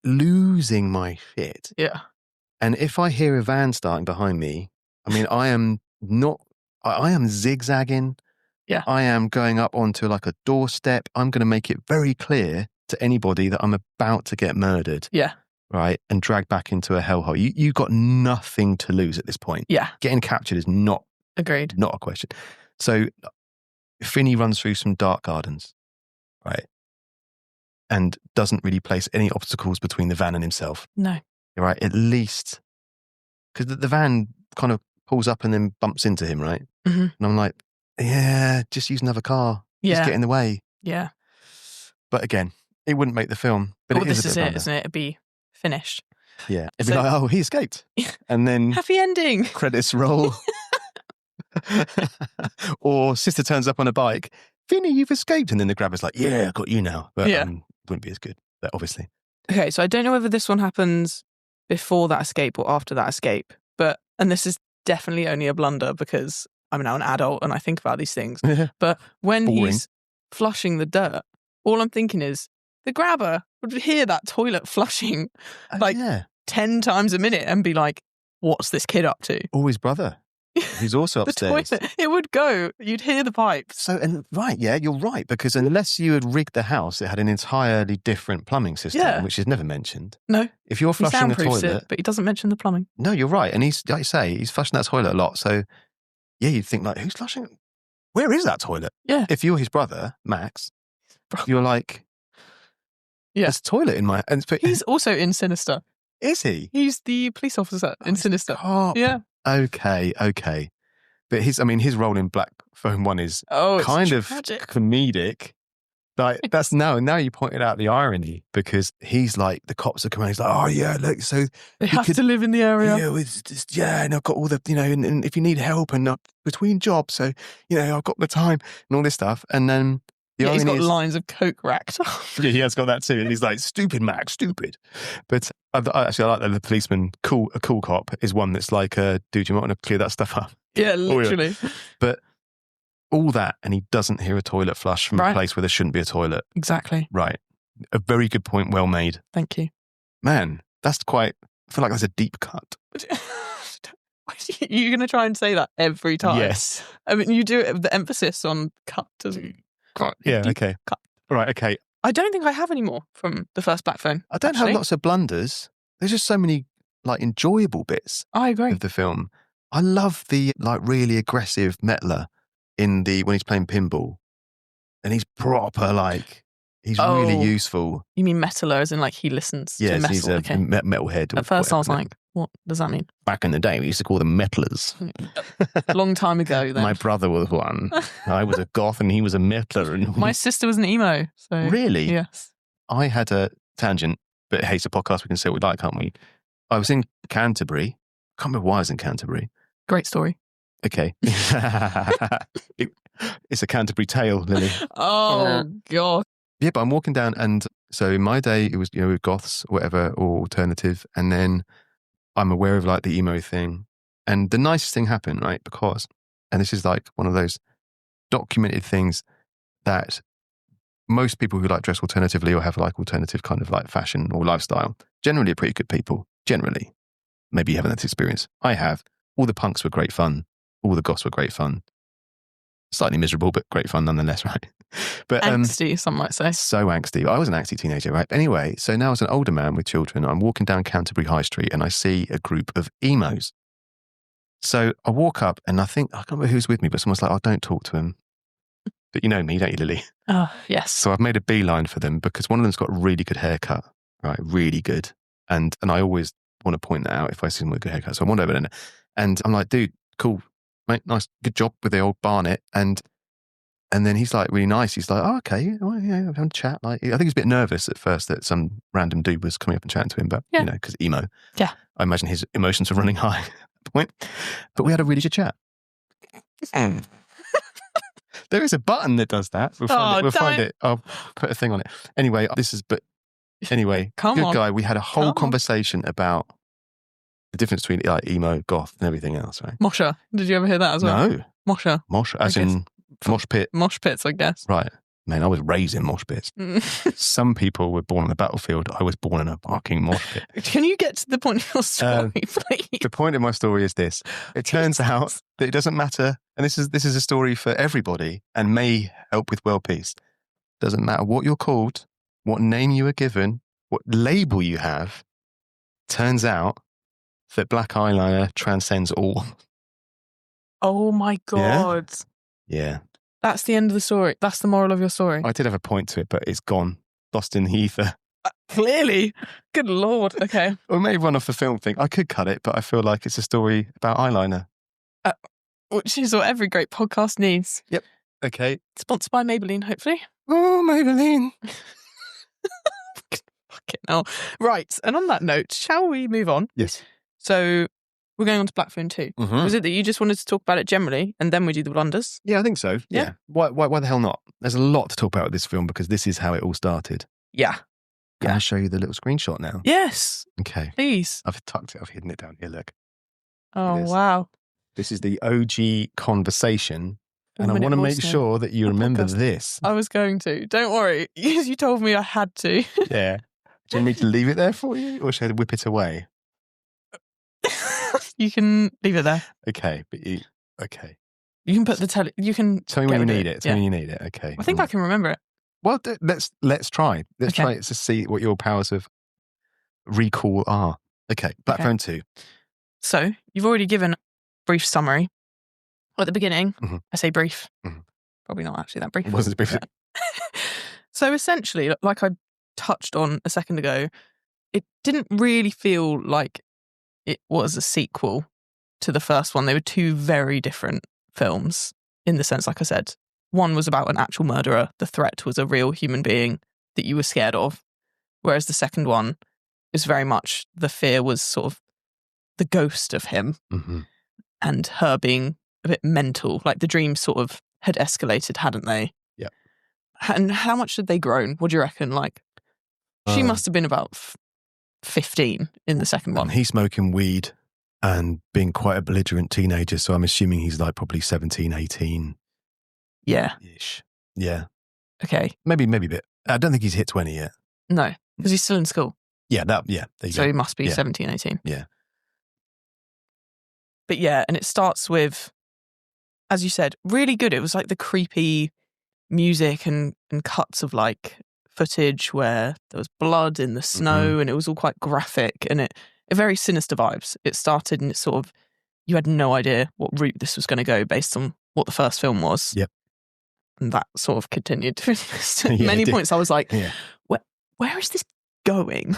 losing my shit. Yeah. And if I hear a van starting behind me, I mean, I am zigzagging. Yeah. I am going up onto like a doorstep. I'm going to make it very clear to anybody that I'm about to get murdered. Yeah. Right. And dragged back into a hellhole. You got nothing to lose at this point. Yeah. Getting captured is not a question. So Finney runs through some dark gardens, right? And doesn't really place any obstacles between the van and himself. No. Right, at least, because the van kind of pulls up and then bumps into him, right? And I'm like, yeah, just use another car. Yeah. Just get in the way. Yeah. But again, it wouldn't make the film. But it is this a bit is it, isn't it? It'd be finished. Yeah. It'd be like, oh, he escaped. And then happy ending. Credits roll. Or sister turns up on a bike. Finny, you've escaped. And then the grabber's like, yeah, I got you now. But wouldn't be as good, obviously. Okay, so I don't know whether this one happens before that escape or after that escape, and this is definitely only a blunder because I'm now an adult and I think about these things. But when he's flushing the dirt, all I'm thinking is the grabber would hear that toilet flushing 10 times a minute and be like, what's this kid up to? Or his brother, who's also upstairs. The toilet, it would go. You'd hear the pipes. So, you're right, because unless you had rigged the house, it had an entirely different plumbing system, which is never mentioned. No. If you're flushing the toilet... it, but he doesn't mention the plumbing. No, you're right. And he's, like you say, he's flushing that toilet a lot. So, yeah, you'd think, like, who's flushing? Where is that toilet? Yeah. If you're his brother, Max, you're like, there's a toilet in my... But he's also in Sinister. Is he? He's the police officer in Sinister. Cop. Yeah. Okay. But his role in Black Phone 1 is kind of comedic. Like, that's now you pointed out the irony, because he's like, the cops are coming, he's like, oh yeah, look, so they have to live in the area. And I've got all the, and if you need help and between jobs, so, I've got the time and all this stuff. And then he's got lines of coke racked up. Yeah, he has got that too. And he's like, stupid Max, stupid. But I like that the policeman, a cool cop, is one that's like, dude, you might want to clear that stuff up. Yeah, literally. But all that, and he doesn't hear a toilet flush from a place where there shouldn't be a toilet. Exactly. Right. A very good point, well made. Thank you. Man, I feel like that's a deep cut. You're going to try and say that every time. Yes. I mean, you do it with the emphasis on cut. Yeah, okay. Cut. Right, okay. I don't think I have any more from the first Black Phone. I don't have lots of blunders. There's just so many like enjoyable bits I agree. of the film. I love the like really aggressive Metler when he's playing pinball. And he's proper like, he's really useful. You mean metaler as in like he listens to metal? He's a metalhead. At first I was like, what does that mean? Back in the day, we used to call them metalers. Long time ago then. My brother was one. I was a goth and he was a metaler. And my sister was an emo. So really? Yes. I had a tangent, but hey, it's a podcast, we can say what we like, can't we? I was in Canterbury. I can't remember why I was in Canterbury. Great story. Okay. It's a Canterbury tale, Lily. Oh, God. Yeah, but I'm walking down, and so in my day, it was, with goths, whatever, or alternative, and then I'm aware of like the emo thing. And the nicest thing happened, right? Because, and this is like one of those documented things that most people who like dress alternatively or have like alternative kind of like fashion or lifestyle generally are pretty good people. Generally. Maybe you haven't had this experience. I have. All the punks were great fun. All the goths were great fun. Slightly miserable, but great fun nonetheless, right? But angsty, some might say. So angsty. I was an angsty teenager, right? Anyway, so now as an older man with children, I'm walking down Canterbury High Street and I see a group of emos. So I walk up and I can't remember who's with me, but someone's like, oh, don't talk to him. But you know me, don't you, Lily? Oh, yes. So I've made a beeline for them because one of them's got a really good haircut, right? Really good. And I always want to point that out if I see someone with a good haircut. So I wander over there and I'm like, dude, cool, mate, nice, good job with the old Barnet. And then he's like really nice. He's like, oh, okay, well, yeah, I'm having a chat. Like, I think he was a bit nervous at first that some random dude was coming up and chatting to him, but because emo. Yeah. I imagine his emotions were running high at the point. But we had a really good chat. There is a button that does that. We'll find it. I'll put a thing on it. Anyway, Come good on. guy. We had a whole conversation about the difference between like emo, goth, and everything else, right? Mosher. Did you ever hear that as well? No. Mosher. Mosh, as in mosh pit. Mosh pits, I guess. Right. Man, I was raised in mosh pits. Some people were born on the battlefield. I was born in a barking mosh pit. Can you get to the point of your story, please? The point of my story is this. It turns out that it doesn't matter, and this is a story for everybody and may help with world peace. Doesn't matter what you're called, what name you are given, what label you have. Turns out that black eyeliner transcends all. Oh my God. Yeah. That's the end of the story. That's the moral of your story. I did have a point to it, but it's gone. Lost in the ether. Clearly. Good Lord. Okay. Or maybe run off the film thing. I could cut it, but I feel like it's a story about eyeliner. Which is what every great podcast needs. Yep. Okay. Sponsored by Maybelline, hopefully. Oh, Maybelline. Fucking hell. Right. And on that note, shall we move on? Yes. So we're going on to Black Phone 2. Mm-hmm. Was it that you just wanted to talk about it generally and then we do the blunders? Yeah, I think so. Yeah. Why the hell not? There's a lot to talk about with this film because this is how it all started. Yeah. Can I show you the little screenshot now? Yes. Okay. Please. I've tucked it. I've hidden it down here. Look. Oh, wow. This is the OG conversation. And I want to make sure that you remember this. I was going to. Don't worry. You told me I had to. Yeah. Do you want me to leave it there for you or should I whip it away? You can leave it there. Okay. Okay. You can put the you can tell me when you need it. Tell me when you need it. Okay. I think I can remember it. Well, let's try. Let's try to see what your powers of recall are. Okay. Black Phone 2. So you've already given a brief summary at the beginning. Mm-hmm. I say brief. Mm-hmm. Probably not actually that brief. It wasn't brief. So essentially, like I touched on a second ago, it didn't really feel like it was a sequel to the first one. They were two very different films in the sense, like I said, one was about an actual murderer. The threat was a real human being that you were scared of. Whereas the second one is very much the fear was sort of the ghost of him and her being a bit mental. Like the dreams sort of had escalated, hadn't they? Yeah. And how much had they grown? What do you reckon? Like she must have been about 15 in the second one. And he's smoking weed and being quite a belligerent teenager. So I'm assuming he's like probably 17, 18. Yeah. Ish. Yeah. Okay. Maybe a bit. I don't think he's hit 20 yet. No, because he's still in school. Yeah. There you so go. he must be 17, 18. Yeah. But yeah, and it starts with, as you said, really good. It was like the creepy music and cuts of like footage where there was blood in the snow and it was all quite graphic and it very sinister vibes. It started and it sort of, you had no idea what route this was going to go based on what the first film was. Yep. And that sort of continued. Many points I was like, where is this going?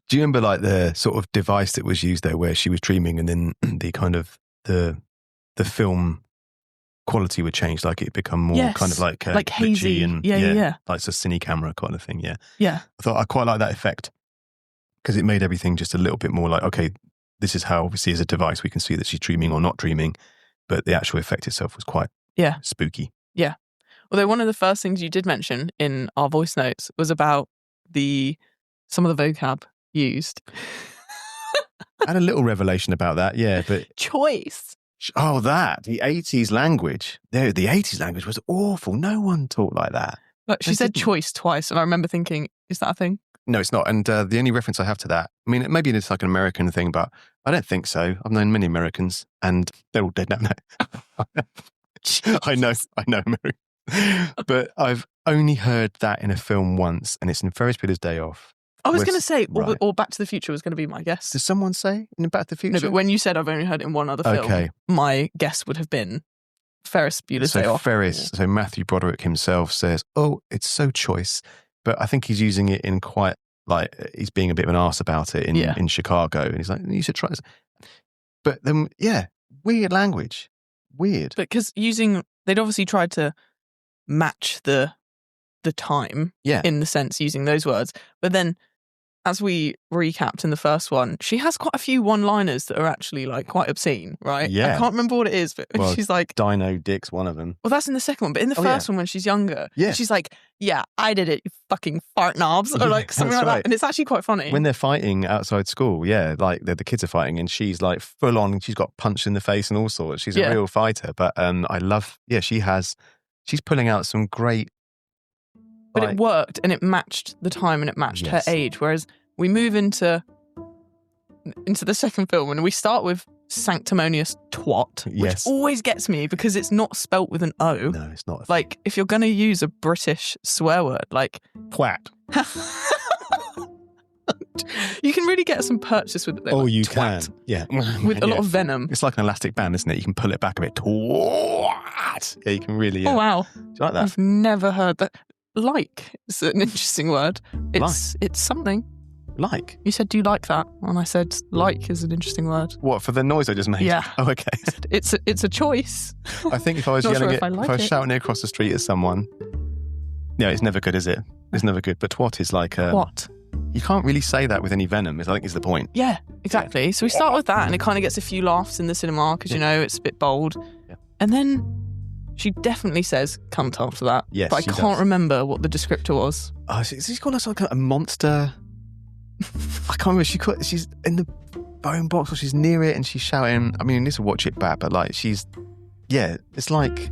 Do you remember like the sort of device that was used there where she was dreaming and then the kind of the film quality would change, like it become more kind of like hazy and like it's a cine camera kind of thing. I thought I quite like that effect because it made everything just a little bit more like, okay, this is how obviously as a device we can see that she's dreaming or not dreaming, but the actual effect itself was quite spooky. Although one of the first things you did mention in our voice notes was about some of the vocab used. I had a little revelation about that, but choice. Oh, the 80s language. The 80s language was awful. No one talked like that. But she said choice twice, and I remember thinking, is that a thing? No, it's not. And the only reference I have to that, I mean, maybe it's like an American thing, but I don't think so. I've known many Americans, and they're all dead now. I know Americans. But I've only heard that in a film once, and it's in Ferris Bueller's Day Off. I was going to say, or Back to the Future was going to be my guess. Did someone say in Back to the Future? No, but when you said I've only heard it in one other film, my guess would have been Ferris Bueller's Day Off. So Matthew Broderick himself says, oh, it's so choice. But I think he's using it in quite, like, he's being a bit of an arse about it in Chicago. And he's like, you should try this. But then, weird language. Weird. Because they'd obviously tried to match the time in the sense using those words. But then, as we recapped in the first one, she has quite a few one-liners that are actually like quite obscene, right? Yeah. I can't remember what it is, but she's like... Dino Dick's one of them. Well, that's in the second one. But in the first one, when she's younger, she's like, I did it, you fucking fart knobs, or like something like that. And it's actually quite funny. When they're fighting outside school, like the kids are fighting and she's like full on, she's got punched in the face and all sorts. She's a real fighter. But I love, she's pulling out some great... But it worked and it matched the time and it matched her age. Whereas we move into the second film and we start with sanctimonious twat, which always gets me because it's not spelt with an O. No, it's not. Like, if you're going to use a British swear word, like... Twat. You can really get some purchase with it. Oh, like, you twat, can. Yeah. With a lot of venom. It's like an elastic band, isn't it? You can pull it back a bit. Twat. Yeah, you can really... Oh, wow. Do you like that? I've never heard that. Like, it's an interesting word. It's something. Like? You said, do you like that? And I said, like is an interesting word. What, for the noise I just made? Yeah. Oh, okay. It's a choice. I think if I was yelling it, if I was shouting it across the street at someone, it's never good, is it? It's never good. But twat is like... What? You can't really say that with any venom, I think is the point. Yeah, exactly. So we start with that and it kind of gets a few laughs in the cinema because, it's a bit bold. Yeah. And then... She definitely says cunt after that. Yes, but I can't remember what the descriptor was. Oh, she's called us like a monster. I can't remember. She's in the bone box or she's near it and she's shouting. I mean, I need to watch it back, but like it's like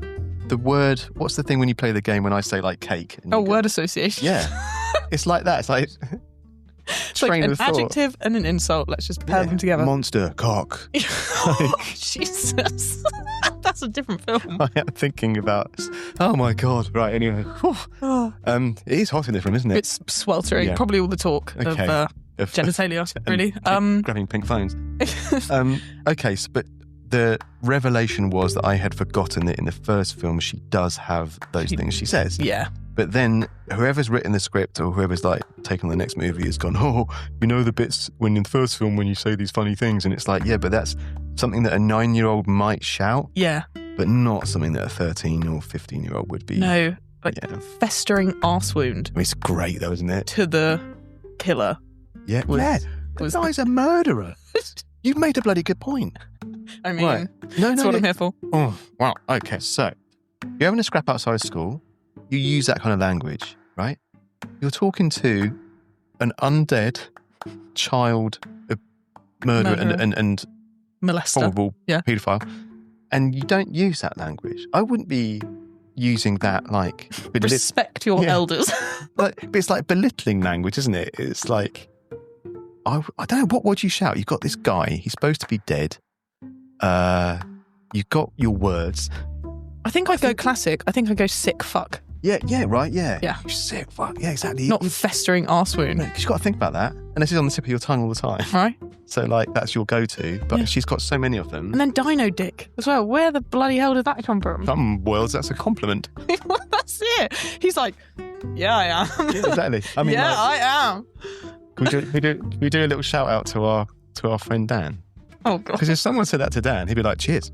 the word. What's the thing when you play the game when I say like cake? Word association. Yeah. It's like that. It's like... It's like an adjective and an insult. Let's just pair them together. Monster, cock. Jesus. That's a different film. I am thinking about... Oh my God. Right, anyway. It is hot in this room, isn't it? It's sweltering. Yeah. Probably all the talk of genitalia, really. Grabbing pink phones. Okay, but the revelation was that I had forgotten that in the first film she does have those things she says. Yeah. But then whoever's written the script or whoever's like taken the next movie has gone, the bits when in the first film when you say these funny things. And it's like, but that's something that a 9-year-old might shout. Yeah. But not something that a 13 or 15-year-old would be. No. Like festering arse wound. I mean, it's great though, isn't it? To the killer. Yeah. The guy's a murderer. You've made a bloody good point. I mean, that's what I'm here for. Oh, wow. Okay, so you're having a scrap outside of school. You use that kind of language, right? You're talking to an undead child murderer and molester, probable paedophile, and you don't use that language. I wouldn't be using that like... Respect your elders. But it's like belittling language, isn't it? It's like... I don't know, what would you shout? You've got this guy, he's supposed to be dead. You've got your words. I think I'd go classic. I think I'd go sick fuck. Yeah, right, yeah. Yeah. You're sick, fuck, yeah, exactly. Not festering arse wound. Because you've got to think about that. And this is on the tip of your tongue all the time. Right. So, like, that's your go-to. But she's got so many of them. And then dino dick as well. Where the bloody hell did that come from? Some worlds, that's a compliment. That's it. He's like, yeah, I am. Yeah, exactly. I mean, yeah, like, I am. Can we do a little shout out to our friend Dan? Oh, God. Because if someone said that to Dan, he'd be like, cheers.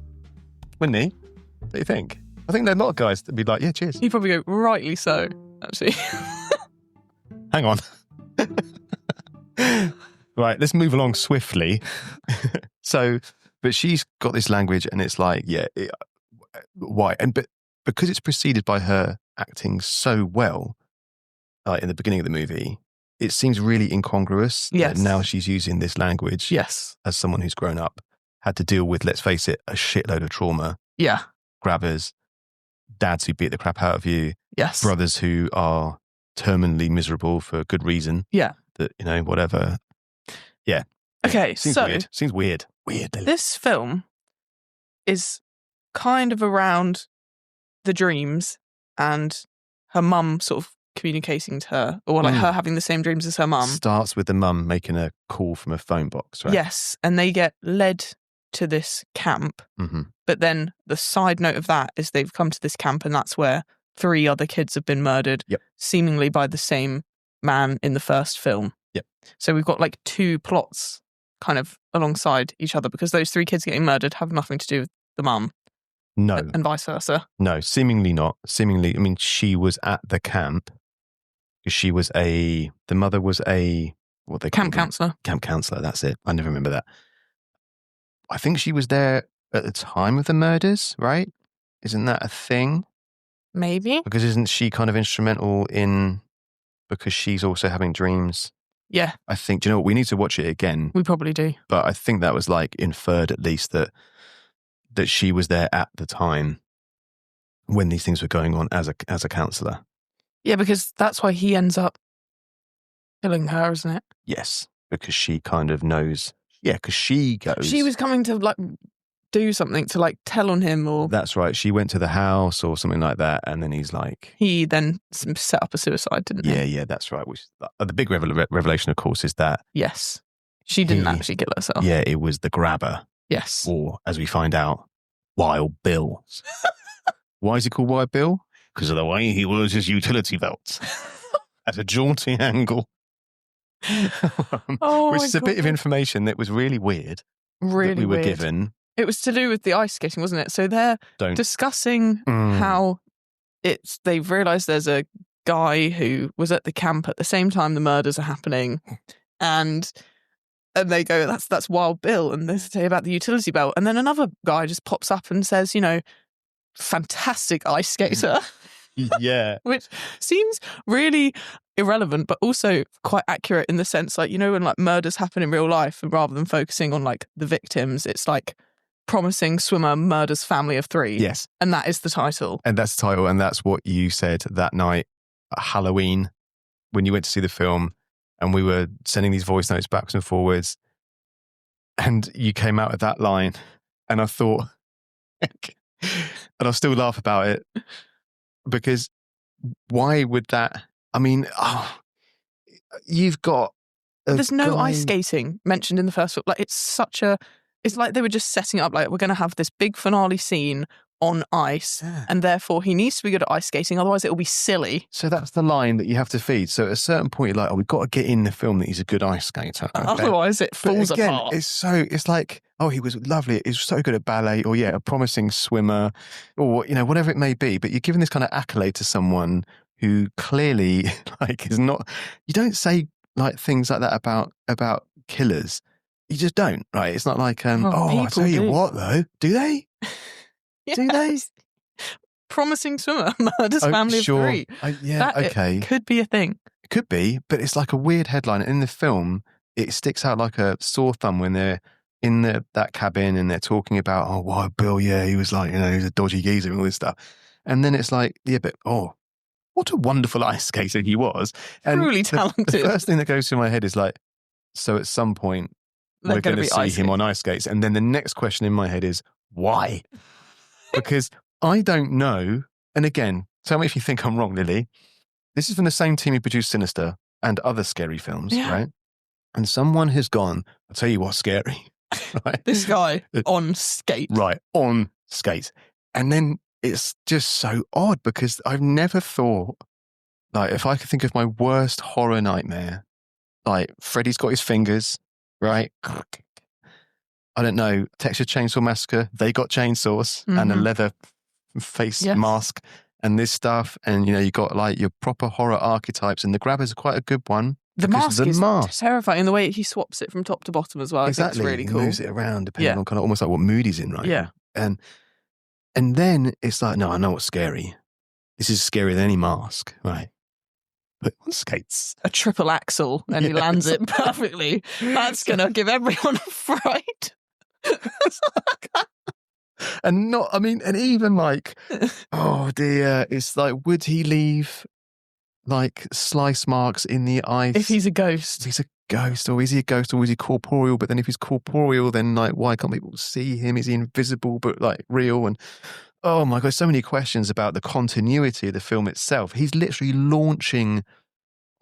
Wouldn't he? What do you think? I think there are a lot of guys that'd be like, yeah, cheers. He'd probably go, rightly so, actually. Hang on. Right, let's move along swiftly. But she's got this language and it's like, why? But because it's preceded by her acting so well, in the beginning of the movie, it seems really incongruous. Yes. That now she's using this language. Yes. As someone who's grown up, had to deal with, let's face it, a shitload of trauma. Yeah. Grabbers, dads who beat the crap out of you. Yes. Brothers who are terminally miserable for good reason. Yeah. That, whatever. Yeah. Okay, Seems so weird. Seems weird. Weird. This film is kind of around the dreams and her mum sort of communicating to her, or like her having the same dreams as her mum. Starts with the mum making a call from a phone box, right? Yes, and they get led to this camp. Mm-hmm. But then the side note of that is they've come to this camp and that's where 3 other kids have been murdered, seemingly by the same man in the first film. Yep. So we've got like 2 plots kind of alongside each other because those 3 kids getting murdered have nothing to do with the mum. No. And vice versa. No, seemingly not. Seemingly, I mean, she was at the camp. The mother was what they Camp counselor. Camp counselor, that's it. I never remember that. I think she was there at the time of the murders, right? Isn't that a thing? Maybe. Because isn't she kind of instrumental in, because she's also having dreams? Yeah. I think, do you know what? We need to watch it again. We probably do. But I think that was like inferred at least that she was there at the time when these things were going on as a counsellor. Yeah, because that's why he ends up killing her, isn't it? Yes, because she kind of knows. Yeah, because she goes. She was coming to like do something to like tell on him, or that's right. She went to the house or something like that, and then he's like. He then set up a suicide, didn't he? Yeah, that's right. Which the big revelation, of course, is that. Yes, she didn't actually kill herself. Yeah, it was the grabber. Yes, or as we find out, Wild Bill. Why is he called Wild Bill? Because of the way he wears his utility belts at a jaunty angle. Which is a bit of information that was really weird. Really that we were weird. given. It was to do with the ice skating, wasn't it? So they're discussing how they've realised there's a guy who was at the camp at the same time the murders are happening, and they go, that's Wild Bill, and they say about the utility belt, and then another guy just pops up and says, fantastic ice skater. Yeah. Which seems really irrelevant, but also quite accurate in the sense, like, when like murders happen in real life, and rather than focusing on like the victims, it's like promising swimmer murders family of 3. Yes. And that is the title. And that's the title, and that's what you said that night at Halloween when you went to see the film, and we were sending these voice notes backwards and forwards, and you came out with that line, and I thought, and I'll still laugh about it, because why would that, I mean, you've got there's no ice skating mentioned in the first film. Like, it's like they were just setting up, like, we're going to have this big finale scene on ice, and therefore he needs to be good at ice skating, otherwise it'll be silly. So that's the line that you have to feed. So at a certain point you're like, we've got to get in the film that he's a good ice skater. Okay? Otherwise it falls apart. It's like, he was lovely, he's so good at ballet, or a promising swimmer, or whatever it may be, but you're giving this kind of accolade to someone who clearly like is not, you don't say like things like that about killers. You just don't, right? It's not like I tell you what though, do they? Yes. Do they? Promising swimmer murders family of 3. Okay. Could be a thing. It could be, but it's like a weird headline. In the film, it sticks out like a sore thumb when they're in that cabin and they're talking about, Wild Bill, he was like, he was a dodgy geezer and all this stuff. And then it's like, but what a wonderful ice skater he was. And truly talented. The first thing that goes through my head is like, So at some point, They're we're going to be see ice him skates. on ice skates. And then the next question in my head is, why? Because I don't know. And again, tell me if you think I'm wrong, Lily. This is from the same team who produced Sinister and other scary films, right? And someone has gone, I'll tell you what's scary. Right? This guy on skates. Right, on skates. And then it's just so odd because I've never thought, like, if I could think of my worst horror nightmare, like Freddy's got his fingers, right? I don't know, Texas Chainsaw Massacre, they got chainsaws and a leather face mask and this stuff. And, you know, you got like your proper horror archetypes, and the Grabber's quite a good one. The mask is terrifying. The way he swaps it from top to bottom as well. Exactly. I think it's really cool. He moves it around depending on kind of almost like what mood he's in, right? Yeah. And then it's like, no, I know what's scary. This is scarier than any mask, right? But on skates. A triple axel and he lands it perfectly. That's going to give everyone a fright. And not, I mean, and even like, oh dear, it's like, would he leave like slice marks in the ice? If he's a ghost. If he's a ghost, or is he a ghost, or is he corporeal? But then if he's corporeal, then like, why can't people see him? Is he invisible but like real? And oh my God, so many questions about the continuity of the film itself. He's literally launching,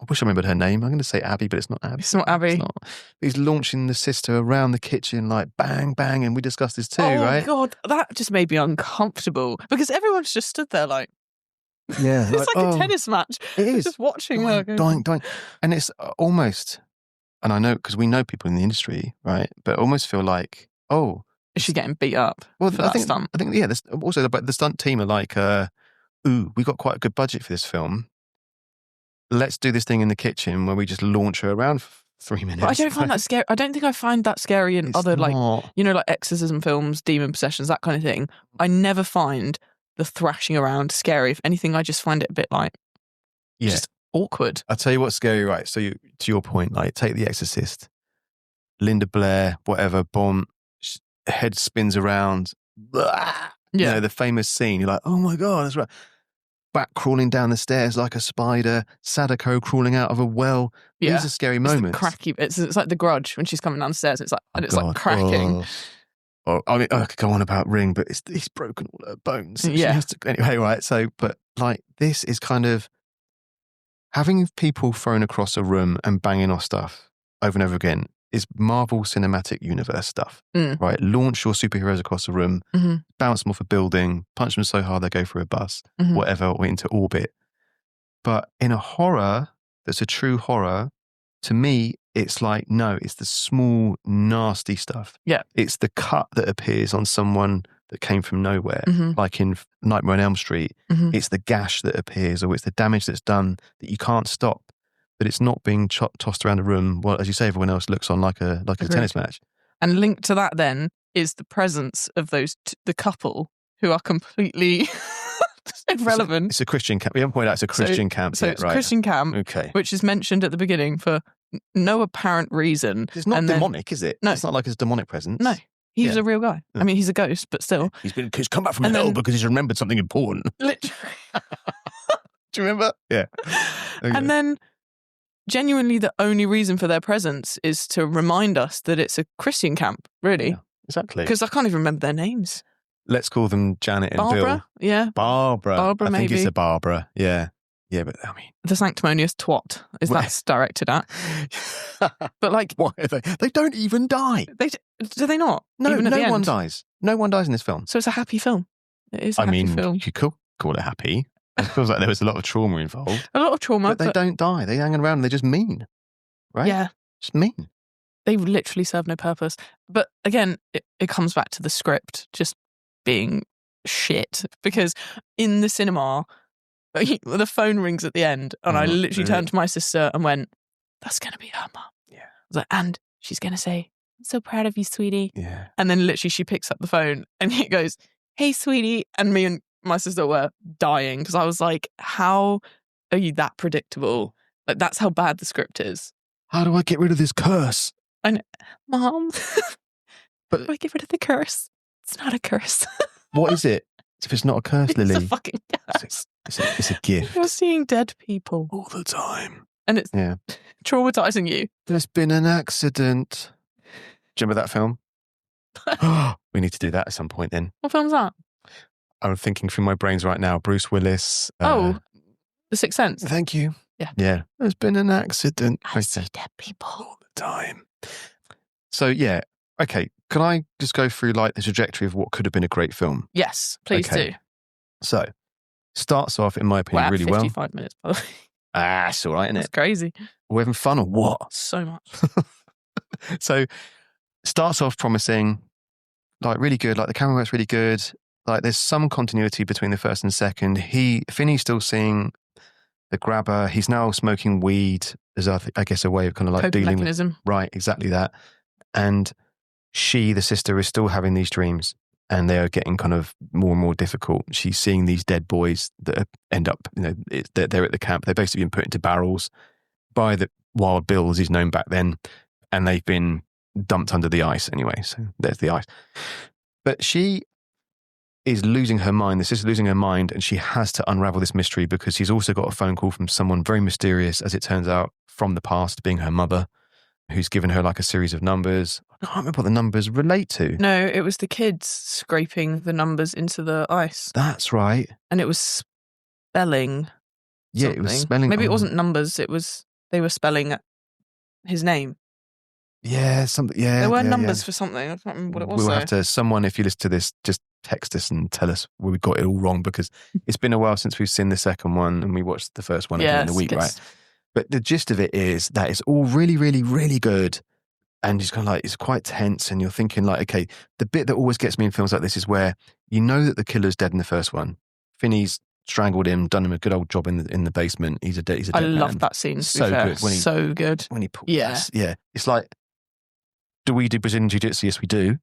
I wish I remembered her name. I'm going to say Abby, but it's not Abby. It's not Abby. It's not. He's launching the sister around the kitchen like bang, bang. And we discussed this too, right? Oh God, that just made me uncomfortable because everyone's just stood there like, yeah, it's like a tennis match. It is. Just watching her go. Dying. And it's almost, and I know because we know people in the industry, right? But almost feel like, oh. Is she getting beat up for that stunt? I think, yeah, also the stunt team are like, ooh, we got quite a good budget for this film. Let's do this thing in the kitchen where we just launch her around for 3 minutes. But I don't find that scary. I don't think I find that scary in other like, you know, like exorcism films, demon possessions, that kind of thing. I never find the thrashing around scary. If anything, I just find it a bit like, just awkward. I'll tell you what's scary, right? So to your point, like take The Exorcist, Linda Blair, whatever, bomb, head spins around. Blah, you know, the famous scene. You're like, oh my God, that's right. Bat crawling down the stairs like a spider, Sadako crawling out of a well. Yeah. These are scary moments. It's like The Grudge when she's coming downstairs. It's like like cracking. I mean, I could go on about Ring, but he's broken all her bones. Yeah. She has to, anyway, right. So, but like this is kind of having people thrown across a room and banging off stuff over and over again is Marvel Cinematic Universe stuff, right? Launch your superheroes across a room, bounce them off a building, punch them so hard they go through a bus, whatever, or into orbit. But in a horror that's a true horror, to me, it's like, no, it's the small, nasty stuff. Yeah. It's the cut that appears on someone that came from nowhere, like in Nightmare on Elm Street. It's the gash that appears, or it's the damage that's done that you can't stop. But it's not being tossed around a room. Well, as you say, everyone else looks on like a tennis match. And linked to that, then, is the presence of those the couple who are completely irrelevant. It's a Christian camp. We haven't pointed out it's a Christian camp. So yet, it's right? a Christian camp, which is mentioned at the beginning for no apparent reason. It's not demonic, is it? No, it's not like his demonic presence. No, he's a real guy. I mean, he's a ghost, but still, he's come back from hell because he's remembered something important. Literally. Do you remember? Yeah. Okay. And then, genuinely, the only reason for their presence is to remind us that it's a Christian camp, really. Yeah, exactly. Because I can't even remember their names. Let's call them Janet and Barbara? Bill. Yeah. Barbara, maybe. I think it's a Barbara. Yeah. Yeah, but I mean... The sanctimonious twat is that's directed at. But like... Why are they? They don't even die. Do they not? No, even at no the one end? dies. No one dies in this film. So it's a happy film. It is a happy film. You could call it happy. It feels like there was a lot of trauma involved. A lot of trauma. But they don't die. They hang around and they're just mean. Right? Yeah. Just mean. They literally serve no purpose. But again, it comes back to the script just being shit. Because in the cinema, the phone rings at the end and I literally turned to my sister and went, that's going to be her mum. Yeah. I was like, and she's going to say, I'm so proud of you, sweetie. Yeah. And then literally she picks up the phone and it goes, hey, sweetie. And me and my sister were dying because I was like, how are you that predictable? Like, that's how bad the script is. How do I get rid of this curse? I know. Mom, but how do I get rid of the curse? It's not a curse. What is it? If it's not a curse, Lily. It's a fucking curse. It's a gift. You're seeing dead people. All the time. And it's... Yeah. Traumatizing you. There's been an accident. Do you remember that film? We need to do that at some point then. What film's that? I'm thinking through my brains right now. Bruce Willis. The Sixth Sense. Thank you. Yeah. Yeah. There's been an accident. I see dead people all the time. So yeah. Okay. Can I just go through like the trajectory of what could have been a great film? Yes, please do. So starts off, in my opinion, really 55 well. 55 minutes, by the way. It's all right, isn't it? It's crazy. We're having fun or what? So much. So starts off promising, like really good. Like the camera work's really good. Like there's some continuity between the first and second. Finney's still seeing the grabber. He's now smoking weed as I guess a way of kind of like Coping dealing mechanism. with. Right, exactly that. And she, the sister, is still having these dreams, and they are getting kind of more and more difficult. She's seeing these dead boys that end up, they're at the camp. They've basically been put into barrels by the Wild Bill, as he's known back then, and they've been dumped under the ice anyway. So there's the ice. But she is losing her mind. The sister's losing her mind, and she has to unravel this mystery because she's also got a phone call from someone very mysterious, as it turns out, from the past, being her mother, who's given her like a series of numbers. I can't remember what the numbers relate to. No, it was the kids scraping the numbers into the ice. That's right. And it was spelling. Yeah, something. it was spelling. Maybe it wasn't numbers. They were spelling his name. Yeah, something. Yeah, there were numbers for something. I can't remember what it was. We'll have to. Someone, if you listen to this, just text us and tell us where we got it all wrong, because it's been a while since we've seen the second one, and we watched the first one again in a week, right? But the gist of it is that it's all really, really, really good. And it's kind of like, it's quite tense, and you're thinking like, okay, the bit that always gets me in films like this is where you know that the killer's dead in the first one. Finney's strangled him, done him a good old job in the basement. He's a dead I man. love that scene. So good. So good. When he pulls yeah. It's like, do we do Brazilian Jiu-Jitsu? Yes, we do.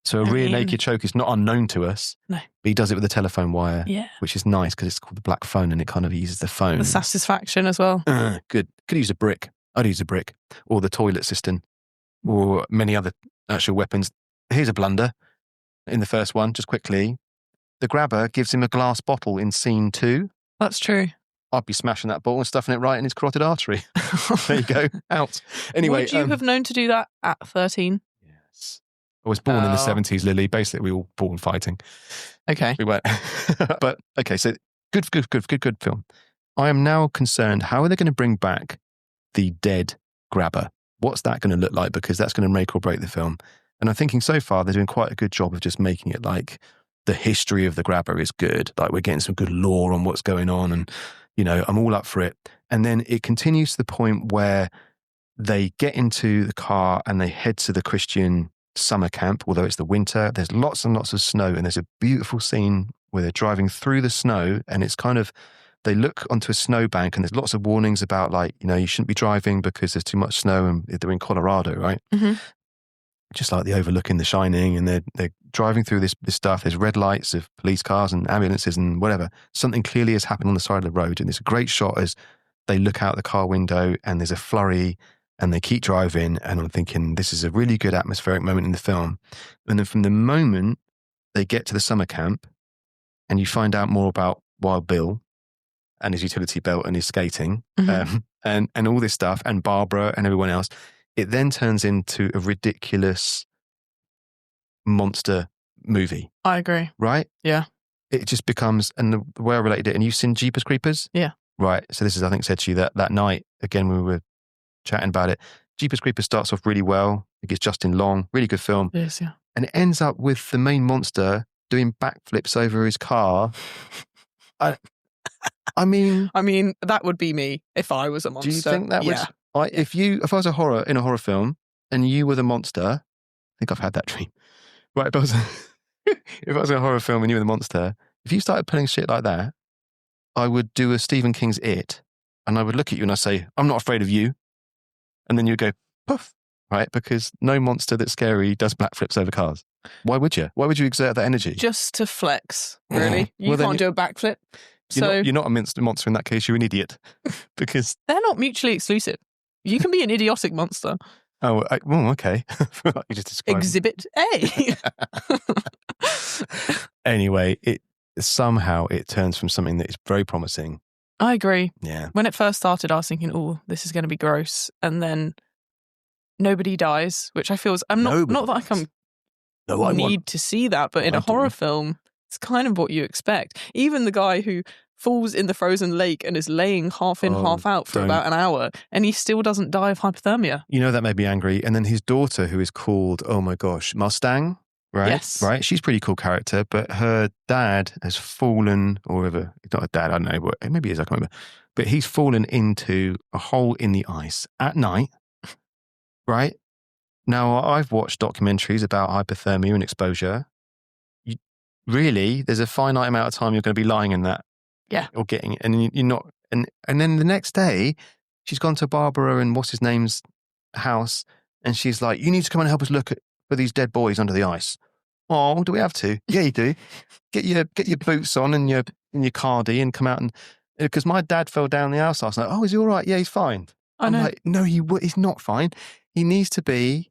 So a rear naked choke is not unknown to us. No. But he does it with a telephone wire, which is nice because it's called the black phone, and it kind of uses the phone. The satisfaction as well. Good. Could use a brick. I'd use a brick. Or the toilet cistern. Or many other actual weapons. Here's a blunder in the first one, just quickly. The grabber gives him a glass bottle in scene 2. That's true. I'd be smashing that bottle and stuffing it right in his carotid artery. There you go. Out. Anyway. Would you have known to do that at 13? Yes. I was born in the 70s, Lily. Basically, we were all born fighting. Okay. We weren't. But, okay, so good film. I am now concerned, how are they going to bring back the dead grabber? What's that going to look like? Because that's going to make or break the film. And I'm thinking so far they're doing quite a good job of just making it like the history of the grabber is good. Like we're getting some good lore on what's going on, and, I'm all up for it. And then it continues to the point where they get into the car and they head to the Christian summer camp, although it's the winter. There's lots and lots of snow, and there's a beautiful scene where they're driving through the snow, and it's kind of, they look onto a snowbank, and there's lots of warnings about like, you shouldn't be driving because there's too much snow, and they're in Colorado, right? Mm-hmm. Just like the overlooking The Shining, and they're driving through this stuff. There's red lights of police cars and ambulances and whatever. Something clearly has happened on the side of the road, and it's a great shot as they look out the car window, and there's a flurry, and they keep driving, and I'm thinking this is a really good atmospheric moment in the film. And then from the moment they get to the summer camp, and you find out more about Wild Bill and his utility belt and his skating, and all this stuff, and Barbara and everyone else, it then turns into a ridiculous monster movie. I agree. Right? Yeah. It just becomes, and the way I related it, and you've seen Jeepers Creepers? Yeah. Right. So this is, I think, said to you that night, again, when we were chatting about it. Jeepers Creepers starts off really well. It gets Justin Long, really good film. It is, yeah. And it ends up with the main monster doing backflips over his car. I mean, that would be me if I was a monster. Do you think that would? If I was in a horror film and you were the monster, I think I've had that dream. Right, if I was in a horror film and you were the monster, if you started pulling shit like that, I would do a Stephen King's It, and I would look at you and I say, "I'm not afraid of you," and then you go, "Poof," right? Because no monster that's scary does backflips over cars. Why would you? Why would you exert that energy? Just to flex, really. You can't do a backflip. You're not a monster in that case. You're an idiot, because they're not mutually exclusive. You can be an idiotic monster. Oh, well, okay. You just described Exhibit A. Anyway, it somehow turns from something that is very promising I agree. Yeah. When it first started, I was thinking, oh, this is going to be gross. And then nobody dies, which I feel is, not that I need to see that, but in a horror film, it's kind of what you expect. Even the guy who falls in the frozen lake and is laying half in, half out for about an hour, and he still doesn't die of hypothermia. You know, that made me angry. And then his daughter, who is called, oh my gosh, Mustang, right? Yes. Right? She's a pretty cool character, but her dad has fallen, or whatever. He's not a dad, I don't know, but maybe he is, I can't remember. But he's fallen into a hole in the ice at night, right? Now, I've watched documentaries about hypothermia and exposure. Really, there's a finite amount of time you're going to be lying in that. Yeah. Or getting it. And you're not. And then the next day, she's gone to Barbara and what's his name's house. And she's like, you need to come and help us look for these dead boys under the ice. Oh, do we have to? Yeah, you do. Get your boots on and your cardi and come out and, because my dad fell down the house last night. Oh, is he all right? Yeah, he's fine. I know. I'm like, no, he's not fine. He needs to be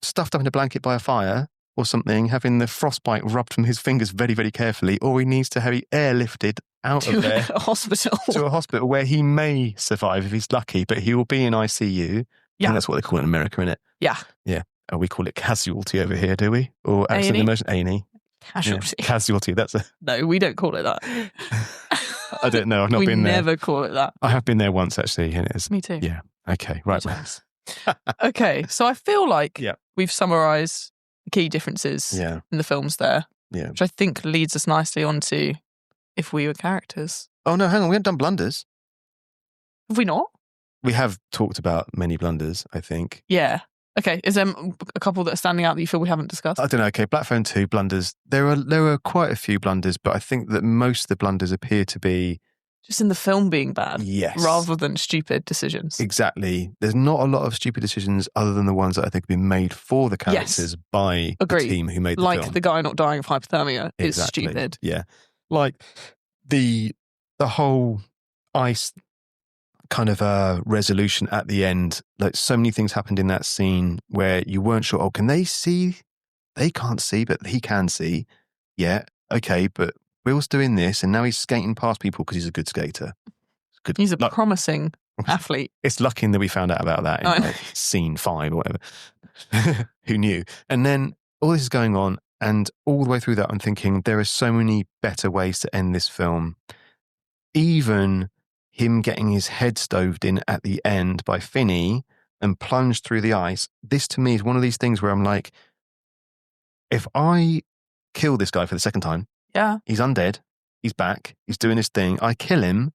stuffed up in a blanket by a fire or something, having the frostbite rubbed from his fingers very, very carefully, or he needs to have it airlifted out of there to a hospital where he may survive if he's lucky, but he will be in ICU. Yeah, and that's what they call it in America, isn't it? Yeah, yeah. Oh, we call it casualty over here, do we? Or accident emergency A&E. Casualty. Yeah. Casualty. That's a no. We don't call it that. I don't know. I've not been there. We never call it that. I have been there once actually, and it's me too. Yeah. Okay. Right. Okay. So I feel like we've summarised the key differences in the films there. Yeah. Which I think leads us nicely onto if we were characters. Oh no, hang on, we haven't done blunders. Have we not? We have talked about many blunders, I think. Yeah. Okay. Is there a couple that are standing out that you feel we haven't discussed? I don't know. Okay, Black Phone 2 blunders. There are quite a few blunders, but I think that most of the blunders appear to be just in the film being bad, rather than stupid decisions. Exactly. There's not a lot of stupid decisions other than the ones that I think have been made for the characters by the team who made the film. Like the guy not dying of hypothermia is stupid. Yeah. Like the whole ice kind of resolution at the end. Like so many things happened in that scene where you weren't sure, can they see? They can't see, but he can see. Yeah. Okay, but Will's doing this, and now he's skating past people because he's a good skater. He's a promising athlete. It's lucky that we found out about that in scene 5 or whatever. Who knew? And then all this is going on, and all the way through that, I'm thinking there are so many better ways to end this film. Even him getting his head stoved in at the end by Finney and plunged through the ice. This to me is one of these things where I'm like, if I kill this guy for the second time, he's undead, he's back, he's doing his thing, I kill him,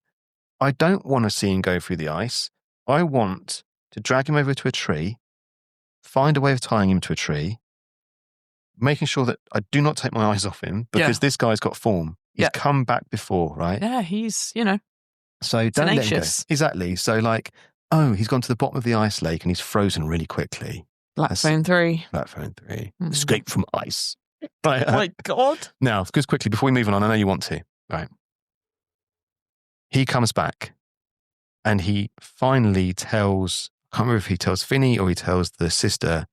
I don't want to see him go through the ice. I want to drag him over to a tree, find a way of tying him to a tree, making sure that I do not take my eyes off him, because this guy's got form. He's come back before, right? Yeah, he's, so don't let him go. Exactly. So like, he's gone to the bottom of the ice lake and he's frozen really quickly. Black Phone 3. Escape from ice. Right, oh my God. Now, just quickly, before we move on, I know you want to. Right. He comes back and he finally tells, I can't remember if he tells Finney or he tells the sister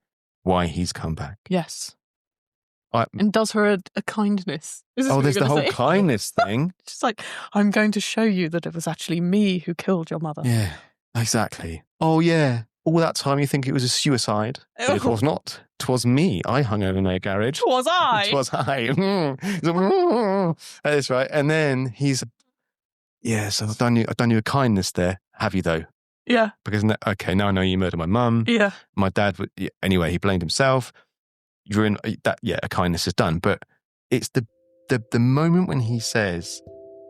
why he's come back. Yes. And does her a kindness. There's the whole kindness thing. She's like, I'm going to show you that it was actually me who killed your mother. Yeah, exactly. Oh, yeah. All that time you think it was a suicide. But it was not. 'Twas me. I hung over in a garage. 'Twas I. 'Twas I. That's right. And then he's, so I've done you a kindness there. Have you though? Yeah. Because, now I know you murdered my mum. Yeah. My dad, anyway, he blamed himself. You're in that, a kindness is done. But it's the moment when he says,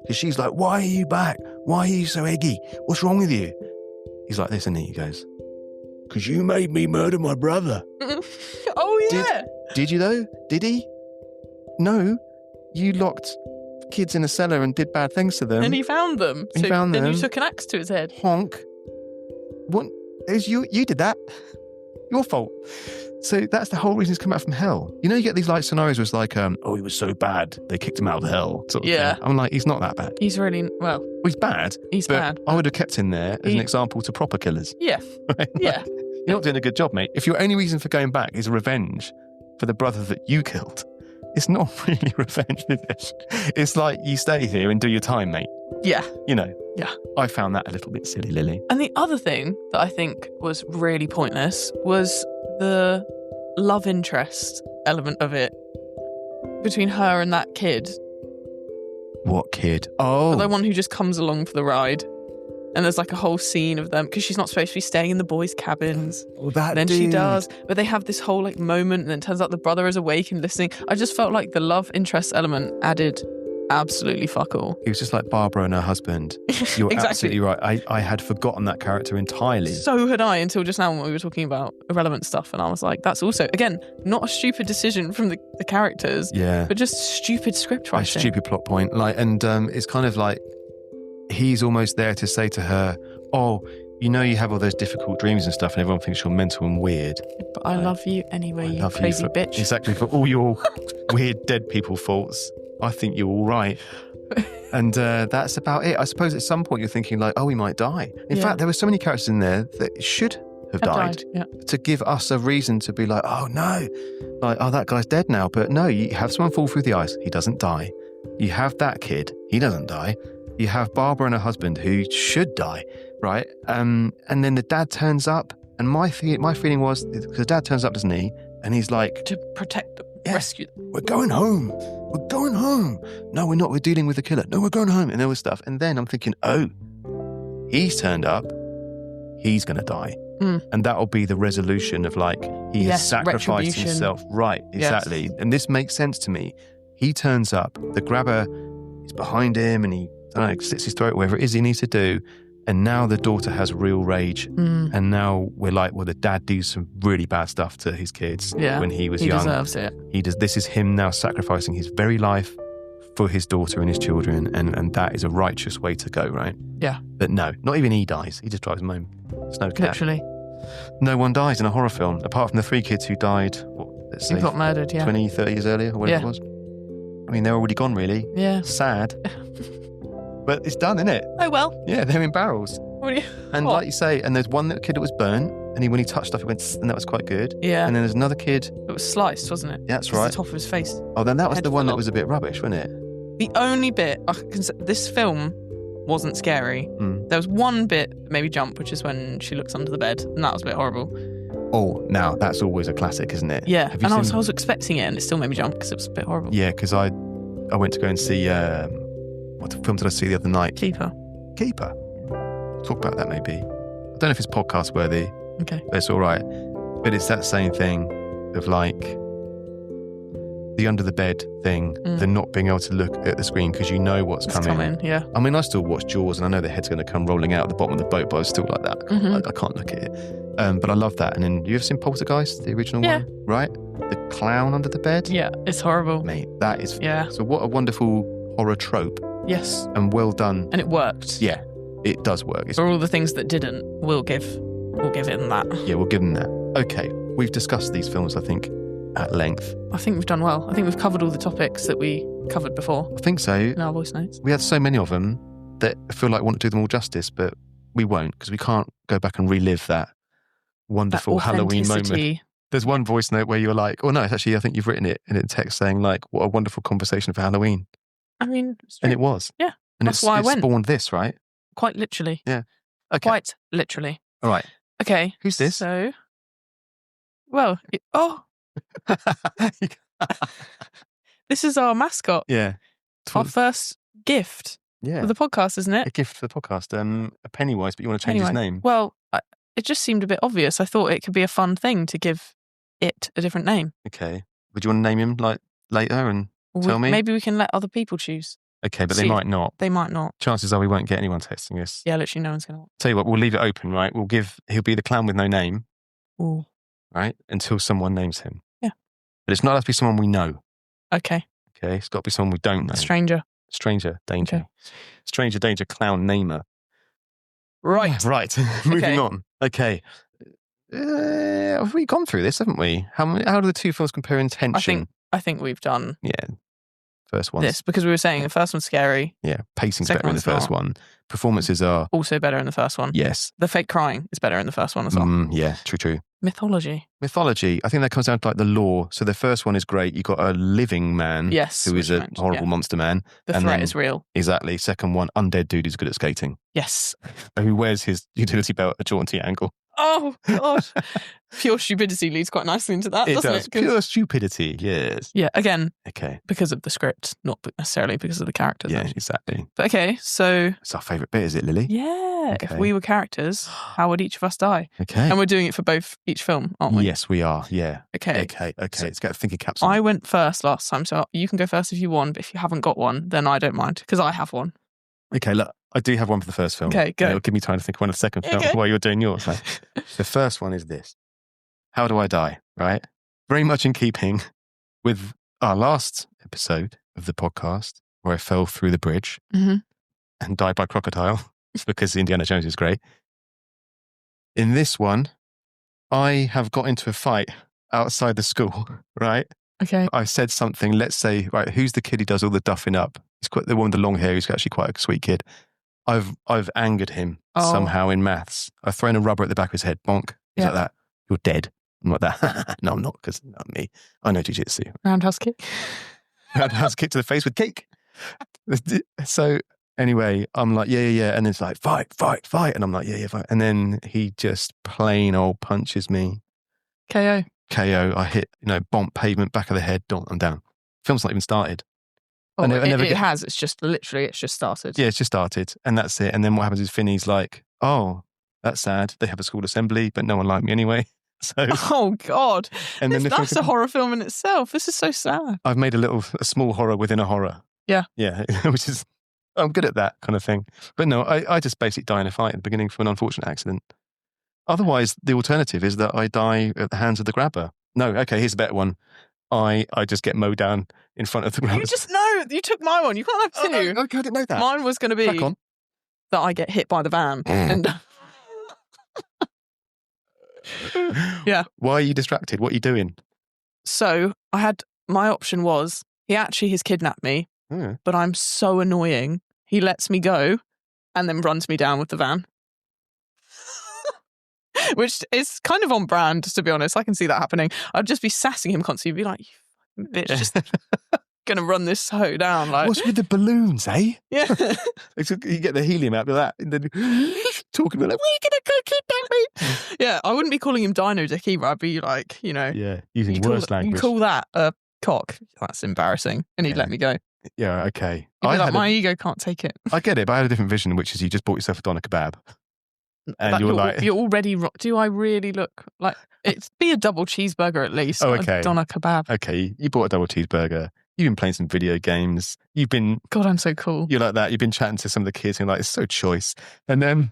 because she's like, why are you back? Why are you so eggy? What's wrong with you? He's like this, isn't he? He goes, because you made me murder my brother. Oh, yeah. Did you though? Did he? No. You locked kids in a cellar and did bad things to them. And he found them. Then you took an axe to his head. Honk. What? It was you did that. Your fault. So that's the whole reason he's come out from hell. You know, you get these like scenarios where it's like, he was so bad, they kicked him out of hell. Sort of thing. I'm like, he's not that bad. He's really, he's bad. He's bad. I would have kept him there as an example to proper killers. Yeah. Right? Yeah. You're not doing a good job, mate. If your only reason for going back is revenge for the brother that you killed, it's not really revenge, is it? It's like, you stay here and do your time, mate. Yeah. You know. Yeah. I found that a little bit silly, Lily. And the other thing that I think was really pointless was the love interest element of it between her and that kid. What kid? Oh. The one who just comes along for the ride. And there's like a whole scene of them because she's not supposed to be staying in the boys' cabins. Oh, that then dude. she does. But they have this whole like moment and then it turns out the brother is awake and listening. I just felt like the love interest element added absolutely fuck all. He was just like Barbara and her husband. You're Exactly. absolutely right. I had forgotten that character entirely. So had I until just now when we were talking about irrelevant stuff. And I was like, that's also, again, not a stupid decision from the characters. Yeah. But just stupid script writing. A stupid plot point. It's kind of like he's almost there to say to her, oh, you know you have all those difficult dreams and stuff and everyone thinks you're mental and weird. But I love you anyway, you crazy bitch. Exactly, for all your weird dead people faults. I think you're all right. And that's about it. I suppose at some point you're thinking like, oh, he might die. In fact, there were so many characters in there that should have died. To give us a reason to be like, oh no, like, oh, that guy's dead now. But no, you have someone fall through the ice. He doesn't die. You have that kid. He doesn't die. You have Barbara and her husband who should die, right? And then the dad turns up. And my feeling was, because the dad turns up, doesn't he? And he's like... To protect them, rescue them. We're going home. We're going home. No, we're not. We're dealing with the killer. No, we're going home. And all this stuff. And then I'm thinking, oh, he's turned up. He's going to die. And that'll be the resolution of like, he has sacrificed himself. Right, exactly. Yes. And this makes sense to me. He turns up. The grabber is behind him and he, I don't know, slits his throat, whatever it is he needs to do. And now the daughter has real rage. And now we're like, well, the dad did some really bad stuff to his kids when he was young. He deserves it. This is him now sacrificing his very life for his daughter and his children. And that is a righteous way to go, right? Yeah. But no, not even he dies. He just drives him home. Snowcat. Literally. No one dies in a horror film, apart from the 3 kids who died, let's say, who got murdered, 20, 30 years earlier, or whatever it was. I mean, they're already gone, really. Yeah. Sad. But it's done, isn't it? Oh, well. Yeah, they're in barrels. And like you say, and there's one little kid that was burnt, and when he touched stuff, it went, and that was quite good. Yeah. And then there's another kid. It was sliced, wasn't it? Yeah, that's right. The top of his face. Oh, then that was the one that was a bit rubbish, wasn't it? The only bit, this film wasn't scary. There was one bit that made me jump, which is when she looks under the bed, and that was a bit horrible. Oh, now that's always a classic, isn't it? Yeah, and I was expecting it, and it still made me jump because it was a bit horrible. Yeah, because I went to go and see, what film did I see the other night? Keeper. Talk about that maybe. I don't know if it's podcast worthy. Okay. But it's all right. But it's that same thing of like the under the bed thing, the not being able to look at the screen because you know what's coming. Yeah. I mean, I still watch Jaws and I know the head's going to come rolling out at the bottom of the boat, but I was still like that. I can't look at it. But I love that. And then you ever seen Poltergeist, the original one? Right? The clown under the bed? Yeah, it's horrible. Mate, that is... Yeah. So what a wonderful horror trope. Yes. And well done. And it worked. Yeah, it does work. For all the things that didn't, we'll give it that. Yeah, we'll give them that. Okay, we've discussed these films, I think, at length. I think we've done well. I think we've covered all the topics that we covered before. I think so. In our voice notes. We had so many of them that I feel like I want to do them all justice, but we won't because we can't go back and relive that wonderful Halloween moment. There's one voice note where you're like, oh no, it's actually, I think you've written it in a text saying like, what a wonderful conversation for Halloween. I mean, and it was. Yeah. And that's why I went. Spawned this, right? Quite literally. Yeah. Okay. Quite literally. All right. Okay. Who's this? So, well, this is our mascot. Yeah. Our first gift for the podcast, isn't it? A gift for the podcast. A Pennywise, but you want to change his name? Well, it just seemed a bit obvious. I thought it could be a fun thing to give it a different name. Okay. Would you want to name him like later and tell me? Maybe we can let other people choose. Okay, but they might not. They might not. Chances are we won't get anyone texting us. Yeah, literally no one's going to. Tell you what, we'll leave it open, right? He'll be the clown with no name. Ooh. Right? Until someone names him. Yeah. But it's not allowed to be someone we know. Okay. Okay, it's got to be someone we don't know. Stranger, danger. Okay. Stranger, danger, clown, namer. Right. Right. Moving on. Okay. Have we gone through this, haven't we? How do the two films compare in tension? I think we've done. Yeah. First one. This, because we were saying the first one's scary. Yeah. Pacing's better in the first one. Performances are also better in the first one. Yes. The fake crying is better in the first one as well. Yeah, true. Mythology. I think that comes down to like the lore. So the first one is great. You got a living man, Yes, who is a horrible monster man. The threat is real. Exactly. Second one, undead dude who's good at skating. Yes. Who wears his utility belt at a jaunty angle. Oh God. Pure stupidity leads quite nicely into that, doesn't it? Pure stupidity. Yes. Yeah. Again. Okay. Because of the script, not necessarily because of the characters. Yeah. Actually. Exactly. But okay, so it's our favourite bit, is it, Lily? Yeah. Okay. If we were characters, how would each of us die? Okay. And we're doing it for each film, aren't we? Yes, we are. Yeah. Okay. So, let's get a thinking caps on. I went first last time, so you can go first if you want. But if you haven't got one, then I don't mind because I have one. Okay, look, I do have one for the first film. Okay, go. It'll give me time to think of one of the second film while you're doing yours. Right? The first one is this. How do I die? Right? Very much in keeping with our last episode of the podcast where I fell through the bridge and died by crocodile because Indiana Jones is great. In this one, I have got into a fight outside the school, right? Okay. I said something, let's say, right, who's the kid who does all the duffing up? He's quite the one with the long hair who's actually quite a sweet kid. I've angered him somehow in maths. I've thrown a rubber at the back of his head. Bonk. He's like that. You're dead. I'm like that. No, I'm not, because not me. I know jiu-jitsu. Roundhouse kick. Roundhouse kick to the face with cake. So anyway, I'm like, yeah. And it's like, fight. And I'm like, yeah, fight. And then he just plain old punches me. KO. I hit, bomb pavement, back of the head. I'm down. Film's not even started. Oh, it has. It's just started. Yeah, it's just started. And that's it. And then what happens is Finney's like, oh, that's sad. They have a school assembly, but no one liked me anyway. So, oh, God. And then that's a horror film in itself. This is so sad. I've made a small horror within a horror. Yeah. Yeah, which is, I'm good at that kind of thing. But no, I just basically die in a fight at the beginning from an unfortunate accident. Otherwise, the alternative is that I die at the hands of the grabber. No, okay, here's a better one. I just get mowed down in front of the grabber. You took my one. You can't have two. Oh, no, I didn't know that. Mine was going to be that I get hit by the van. And yeah. Why are you distracted? What are you doing? So my option was, he actually has kidnapped me, but I'm so annoying. He lets me go and then runs me down with the van. Which is kind of on brand, to be honest. I can see that happening. I'd just be sassing him constantly, be like, you fucking bitch, just going to run this hoe down. Like, what's with the balloons, eh? Yeah. You get the helium out of that. And then talking about, like, where are you going to go kidnap me? Yeah, I wouldn't be calling him Dino Dick either. I'd be like, Yeah, using worse language. You call that a cock. That's embarrassing. And he'd let me go. Yeah, okay. My ego can't take it. I get it, but I had a different vision, which is you just bought yourself a doner kebab. And you're already. Do I really look like it's be a double cheeseburger at least? Oh, okay. A doner kebab. Okay, you bought a double cheeseburger. You've been playing some video games. You've been. God, I'm so cool. You're like that. You've been chatting to some of the kids and you're like, it's so choice. And then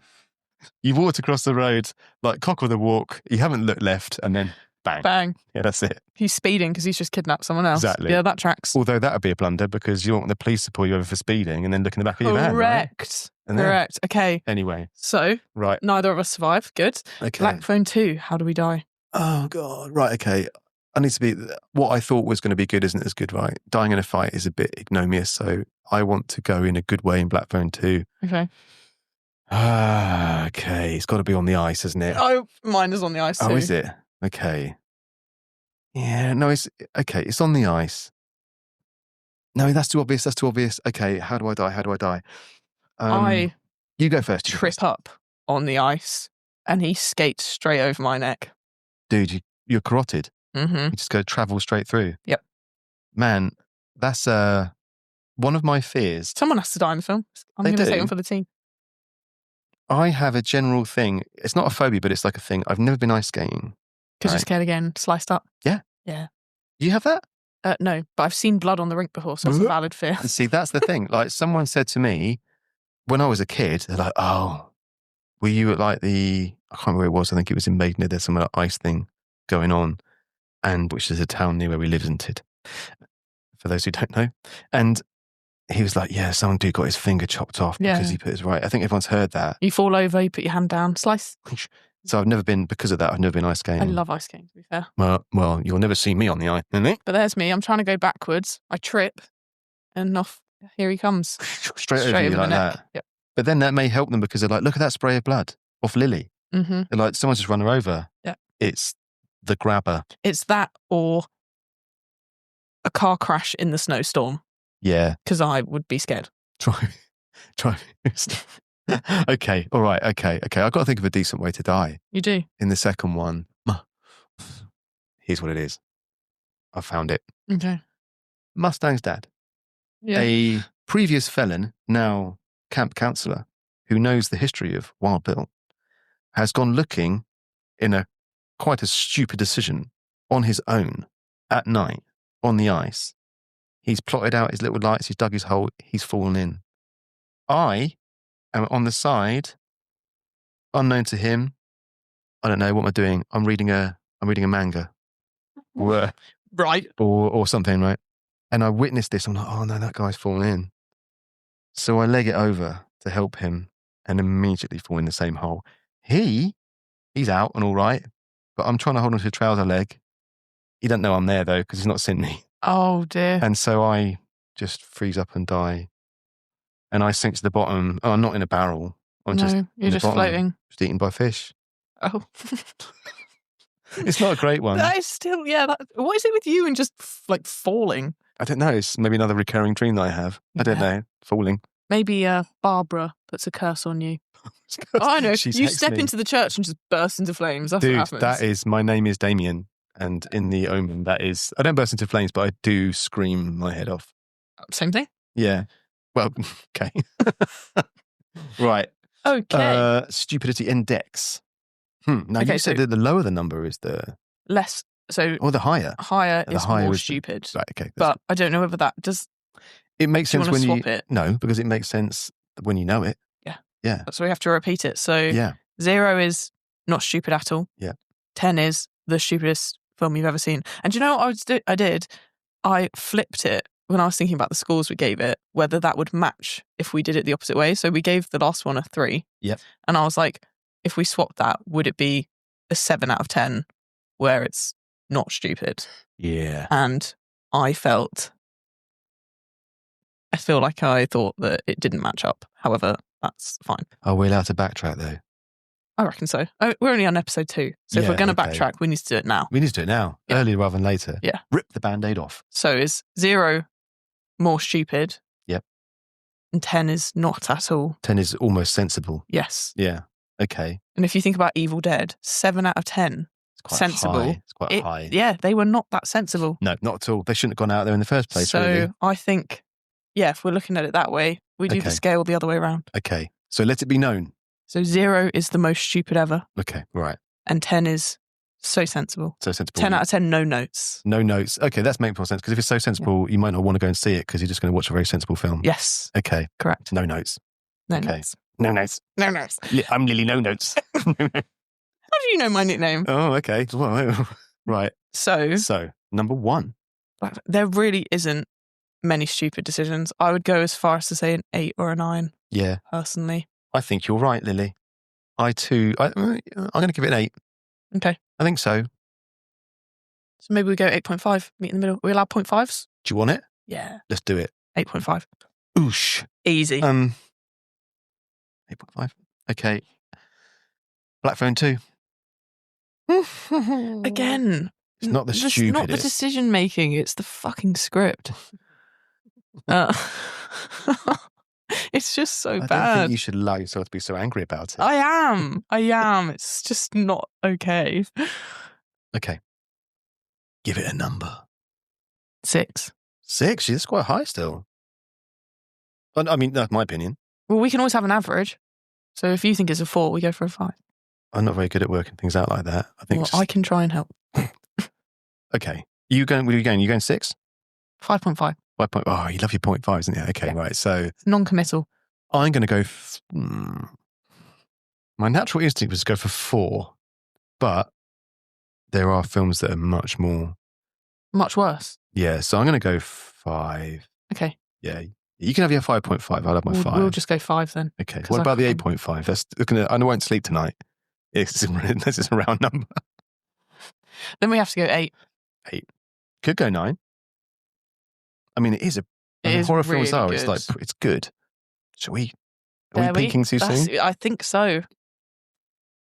you walked across the road, like cock of the walk. You haven't looked left, and then bang. Bang. Yeah, that's it. He's speeding because he's just kidnapped someone else. Exactly. Yeah, that tracks. Although that would be a blunder because you don't want the police to pull you over for speeding and then look in the back of your van. Correct. Right? Correct. Okay. Anyway. So, right. Neither of us survive. Good. Okay. Black Phone 2. How do we die? Oh, God. Right. Okay. I need to be. What I thought was going to be good isn't as good, right? Dying in a fight is a bit ignominious. So I want to go in a good way in Black Phone 2. Okay. Okay. It's got to be on the ice, isn't it? Oh, mine is on the ice too. Oh, is it? Okay. Yeah. No, it's okay. It's on the ice. No, that's too obvious. Okay. How do I die? You go first. Trip up on the ice and he skates straight over my neck. Dude, you're carotid. Mm-hmm. You just go travel straight through. Yep. Man, that's one of my fears. Someone has to die in the film. I'm going to take one for the team. I have a general thing. It's not a phobia, but it's like a thing. I've never been ice skating. Because you're scared again, sliced up. Yeah. Yeah. Do you have that? No, but I've seen blood on the rink before, so it's a valid fear. And see, that's the thing. Like someone said to me when I was a kid, they're like, oh, were you at like I can't remember where it was. I think it was in Maidenhead. There's some ice thing going on, which is a town near where we live, isn't it? For those who don't know. And he was like, yeah, some dude got his finger chopped off because he put his right. I think everyone's heard that. You fall over, you put your hand down, slice. So I've never been, because of that, I've never been ice skating. I love ice skating, to be fair. Well, you'll never see me on the ice. But there's me. I'm trying to go backwards. I trip and off. Here he comes. Straight over you like that. Yep. But then that may help them because they're like, look at that spray of blood off Lily. Mm-hmm. They're like, someone's just run her over. Yeah. It's The Grabber. It's that or a car crash in the snowstorm. Yeah. Because I would be scared. Try. Okay. All right. Okay. I've got to think of a decent way to die. You do? In the second one. Here's what it is. I found it. Okay. Mustang's dad. Yeah. A previous felon, now camp counselor, who knows the history of Wild Bill, has gone looking in quite a stupid decision on his own at night on the ice. He's plotted out his little lights, he's dug his hole, he's fallen in. I am on the side, unknown to him. I don't know what am I doing. I'm reading a manga. Right. Or something, right? And I witnessed this. I'm like, oh no, that guy's fallen in. So I leg it over to help him and immediately fall in the same hole. He's out and all right, but I'm trying to hold onto the trouser leg. He doesn't know I'm there though, because he's not seen me. Oh dear. And so I just freeze up and die. And I sink to the bottom. Oh, I'm not in a barrel. You're just floating. Just eaten by fish. Oh. It's not a great one. That is still, what is it with you and just like falling? I don't know. It's maybe another recurring dream that I have. I don't know. Falling. Maybe Barbara puts a curse on you. Oh, I know. You step into the church and just burst into flames. That's what happens. That is, my name is Damien. And in the Omen, that is, I don't burst into flames, but I do scream my head off. Same thing? Yeah. Well, okay. Right. Okay. Stupidity index. Now, you said that the lower the number is the... Less. So... Or the higher. Higher is more stupid. Right, okay. But I don't know whether that does... It makes sense when you... swap it? No, because it makes sense when you know it. Yeah. Yeah. So we have to repeat it. So 0 is not stupid at all. Yeah. 10 is the stupidest film you've ever seen. And do you know what I did? I flipped it when I was thinking about the scores we gave it, whether that would match if we did it the opposite way. So we gave the last one a 3. Yep. And I was like, if we swapped that, would it be a 7 out of 10 where it's not stupid? Yeah. And I feel like I thought that it didn't match up. However, that's fine. Are we allowed to backtrack though? I reckon so. Oh, we're only on episode 2. So if we're going to backtrack, we need to do it now. We need to do it now. Yeah. Earlier rather than later. Yeah. Rip the Band-Aid off. So is 0 more stupid? Yep. And 10 is not at all? 10 is almost sensible. Yes. Yeah. Okay. And if you think about Evil Dead, 7 out of 10. It's quite sensible. High. It's quite high. Yeah, they were not that sensible. No, not at all. They shouldn't have gone out there in the first place. So really. I think, if we're looking at it that way, we do the scale the other way around. Okay. So let it be known. So 0 is the most stupid ever. Okay, right. And 10 is so sensible. So sensible. 10 out of 10, no notes. No notes. Okay, that's making more sense. Because if it's so sensible, you might not want to go and see it because you're just going to watch a very sensible film. Yes. Okay. Correct. No notes. No notes. No notes. No notes. I'm Lily No Notes. How do you know my nickname? Oh, okay. Well, right. So, number 1. There really isn't many stupid decisions. I would go as far as to say an 8 or a 9. Yeah. Personally. I think you're right, Lily. I'm going to give it an 8. Okay. I think so. So maybe we go 8.5, meet in the middle. Are we allowed 0.5s? Do you want it? Yeah. Let's do it. 8.5. Oosh. Easy. 8.5. Okay. Black Phone 2. Again. It's not the stupidest. It's not the decision making, it's the fucking script. It's just so bad. I don't think you should allow yourself to be so angry about it. I am. It's just not okay. Okay. Give it a number. 6. 6? That's quite high still. I mean, that's my opinion. Well, we can always have an average. So if you think it's a 4, we go for a 5. I'm not very good at working things out like that. I think I can try and help. Okay. You going? Where are you going? You going 6? 5.5. 5. Oh, you love your 0.5, isn't it? Okay, right. So it's non-committal. I'm going to go. My natural instinct was to go for 4, but there are films that are much worse. Yeah, so I'm going to go 5. Okay. Yeah, you can have your 5.5. I'll have my 5. We'll just go 5. Then. Okay. What about the 8.5? That's looking. I won't sleep tonight. This is a round number. Then we have to go 8. 8. Could go 9. I mean, it is horror really films are. good. It's like it's good. Shall we? Are we peaking too soon? I think so.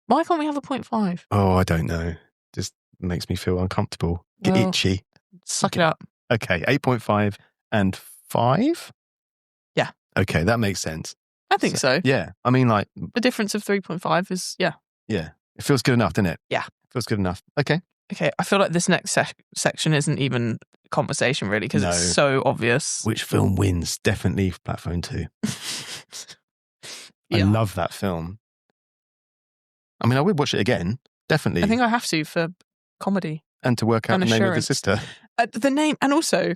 Why can't we have a 0.5? Oh, I don't know. Just makes me feel uncomfortable. Get Well, itchy. Suck it up. Okay, 8.5 and 5? Yeah. Okay, that makes sense. I think so. Yeah. I mean, like... The difference of 3.5 is, Yeah. It feels good enough, doesn't it? Yeah. It feels good enough. Okay. Okay, I feel like this next section isn't even conversation, really, because it's so obvious. Which film wins? Definitely Black Phone 2. I love that film. I mean, I would watch it again. Definitely. I think I have to for comedy. And to work out the name of the sister. The name, and also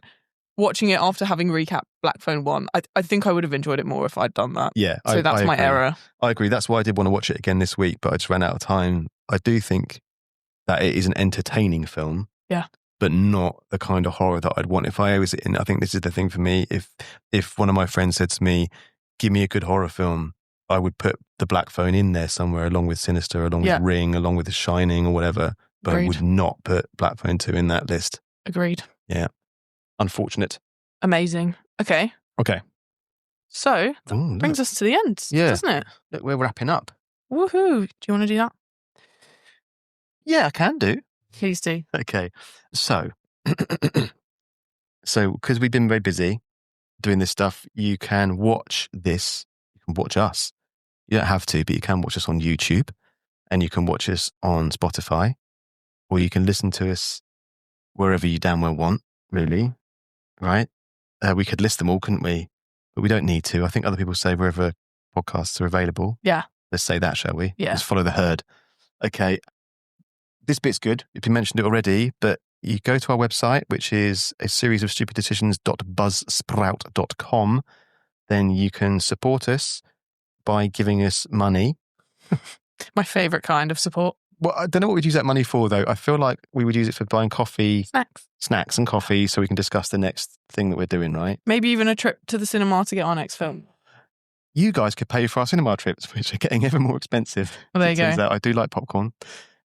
watching it after having recapped Black Phone 1, I think I would have enjoyed it more if I'd done that. Yeah. So that's my error. I agree. That's why I did want to watch it again this week, but I just ran out of time. I do think that it is an entertaining film. Yeah. But not the kind of horror that I'd want. If I was in, I think this is the thing for me. If one of my friends said to me, give me a good horror film, I would put The Black Phone in there somewhere along with Sinister, along with Ring, along with The Shining or whatever. But I would not put Black Phone 2 in that list. Agreed. Yeah. Unfortunate. Amazing. Okay. So that brings us to the end, doesn't it? Look, we're wrapping up. Woohoo. Do you want to do that? Yeah, I can do. Please do. Okay. So because we've been very busy doing this stuff, you can watch this. You can watch us. You don't have to, but you can watch us on YouTube, and you can watch us on Spotify, or you can listen to us wherever you damn well want, really. Right? We could list them all, couldn't we? But we don't need to. I think other people say wherever podcasts are available. Yeah. Let's say that, shall we? Yeah. Let's follow the herd. Okay. This bit's good. If you mentioned it already, but you go to our website, which is a series of stupiddecisions.buzzsprout.com. Then you can support us by giving us money. My favourite kind of support. Well, I don't know what we'd use that money for, though. I feel like we would use it for buying coffee. Snacks and coffee, so we can discuss the next thing that we're doing, right? Maybe even a trip to the cinema to get our next film. You guys could pay for our cinema trips, which are getting ever more expensive. Well, there you go. Turns out I do like popcorn.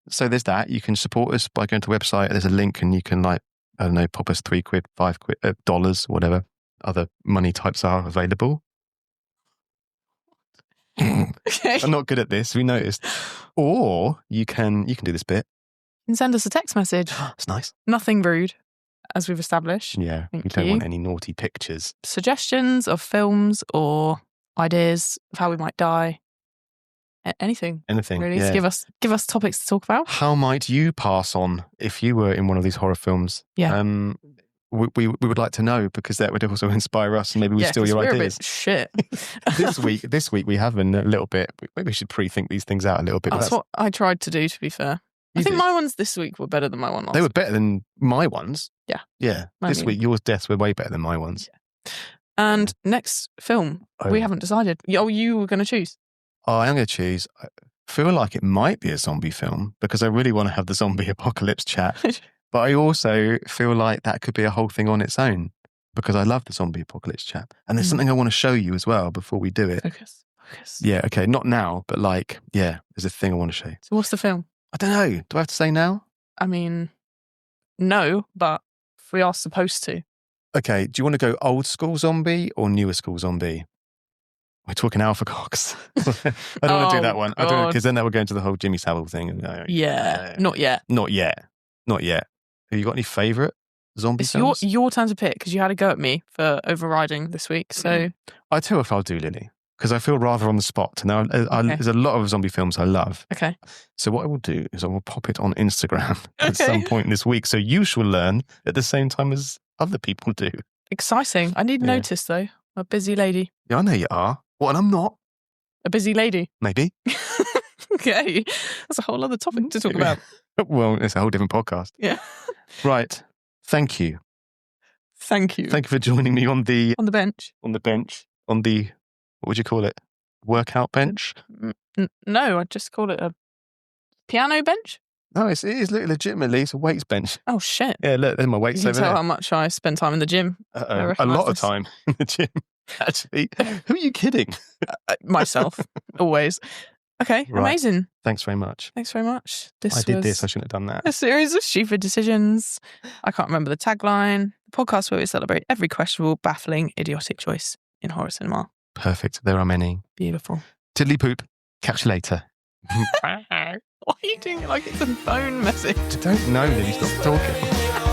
So there's that. You can support us by going to the website. There's a link and you can, like, I don't know, pop us £3, $5, dollars, whatever other money types are available. Okay. I'm not good at this, we noticed. Or you can do this bit. You can send us a text message. It's nice. Nothing rude, as we've established. Yeah, we don't want any naughty pictures. Suggestions of films or ideas of how we might die. Anything. Really. Yeah. Give us topics to talk about. How might you pass on if you were in one of these horror films? Yeah. We would like to know, because that would also inspire us, and maybe we steal your ideas. A bit shit. This week we haven't a little bit. Maybe we should pre-think these things out a little bit. That's what I tried to do, to be fair. I think my ones this week were better than my one last. They were better than my ones. Yeah. Yeah. This week yours deaths were way better than my ones. Yeah. And next film, we haven't decided. Oh, you were going to choose. Oh, I'm going to choose. I feel like it might be a zombie film because I really want to have the zombie apocalypse chat. But I also feel like that could be a whole thing on its own because I love the zombie apocalypse chat. And there's something I want to show you as well before we do it. Focus. Yeah, okay. Not now, but there's a thing I want to show you. So what's the film? I don't know. Do I have to say now? I mean, no, but if we are supposed to. Okay. Do you want to go old school zombie or newer school zombie? We're talking Alpha Cox. I don't want to do that one. I don't, because then that would go into the whole Jimmy Savile thing. Not yet. Not yet. Have you got any favourite zombie films? It's your turn to pick because you had a go at me for overriding this week. So I tell you if I'll do Lily, because I feel rather on the spot. Now, there's a lot of zombie films I love. Okay. So what I will do is I will pop it on Instagram at some point this week, so you shall learn at the same time as other people do. Exciting. I need notice though. I'm a busy lady. Yeah, I know you are. What, and I'm not? A busy lady. Maybe. Okay. That's a whole other topic to talk about. Well, it's a whole different podcast. Yeah. Right. Thank you. Thank you. Thank you for joining me on the bench. On the bench. On the, what would you call it? Workout bench? No, I'd just call it a piano bench. No, it is legitimately, it's a weights bench. Oh, shit. Yeah, look, there's my weights over there. You can tell how much I spend time in the gym. A lot of time in the gym, actually. Who are you kidding? Myself, always. Okay, right. Amazing. Thanks very much. I did this, I shouldn't have done that. A series of stupid decisions. I can't remember the tagline. The podcast where we celebrate every questionable, baffling, idiotic choice in horror cinema. Perfect. There are many. Beautiful. Tiddly poop. Catch you later. Why are you doing it like it's a phone message? I don't know, Lily. Stop talking.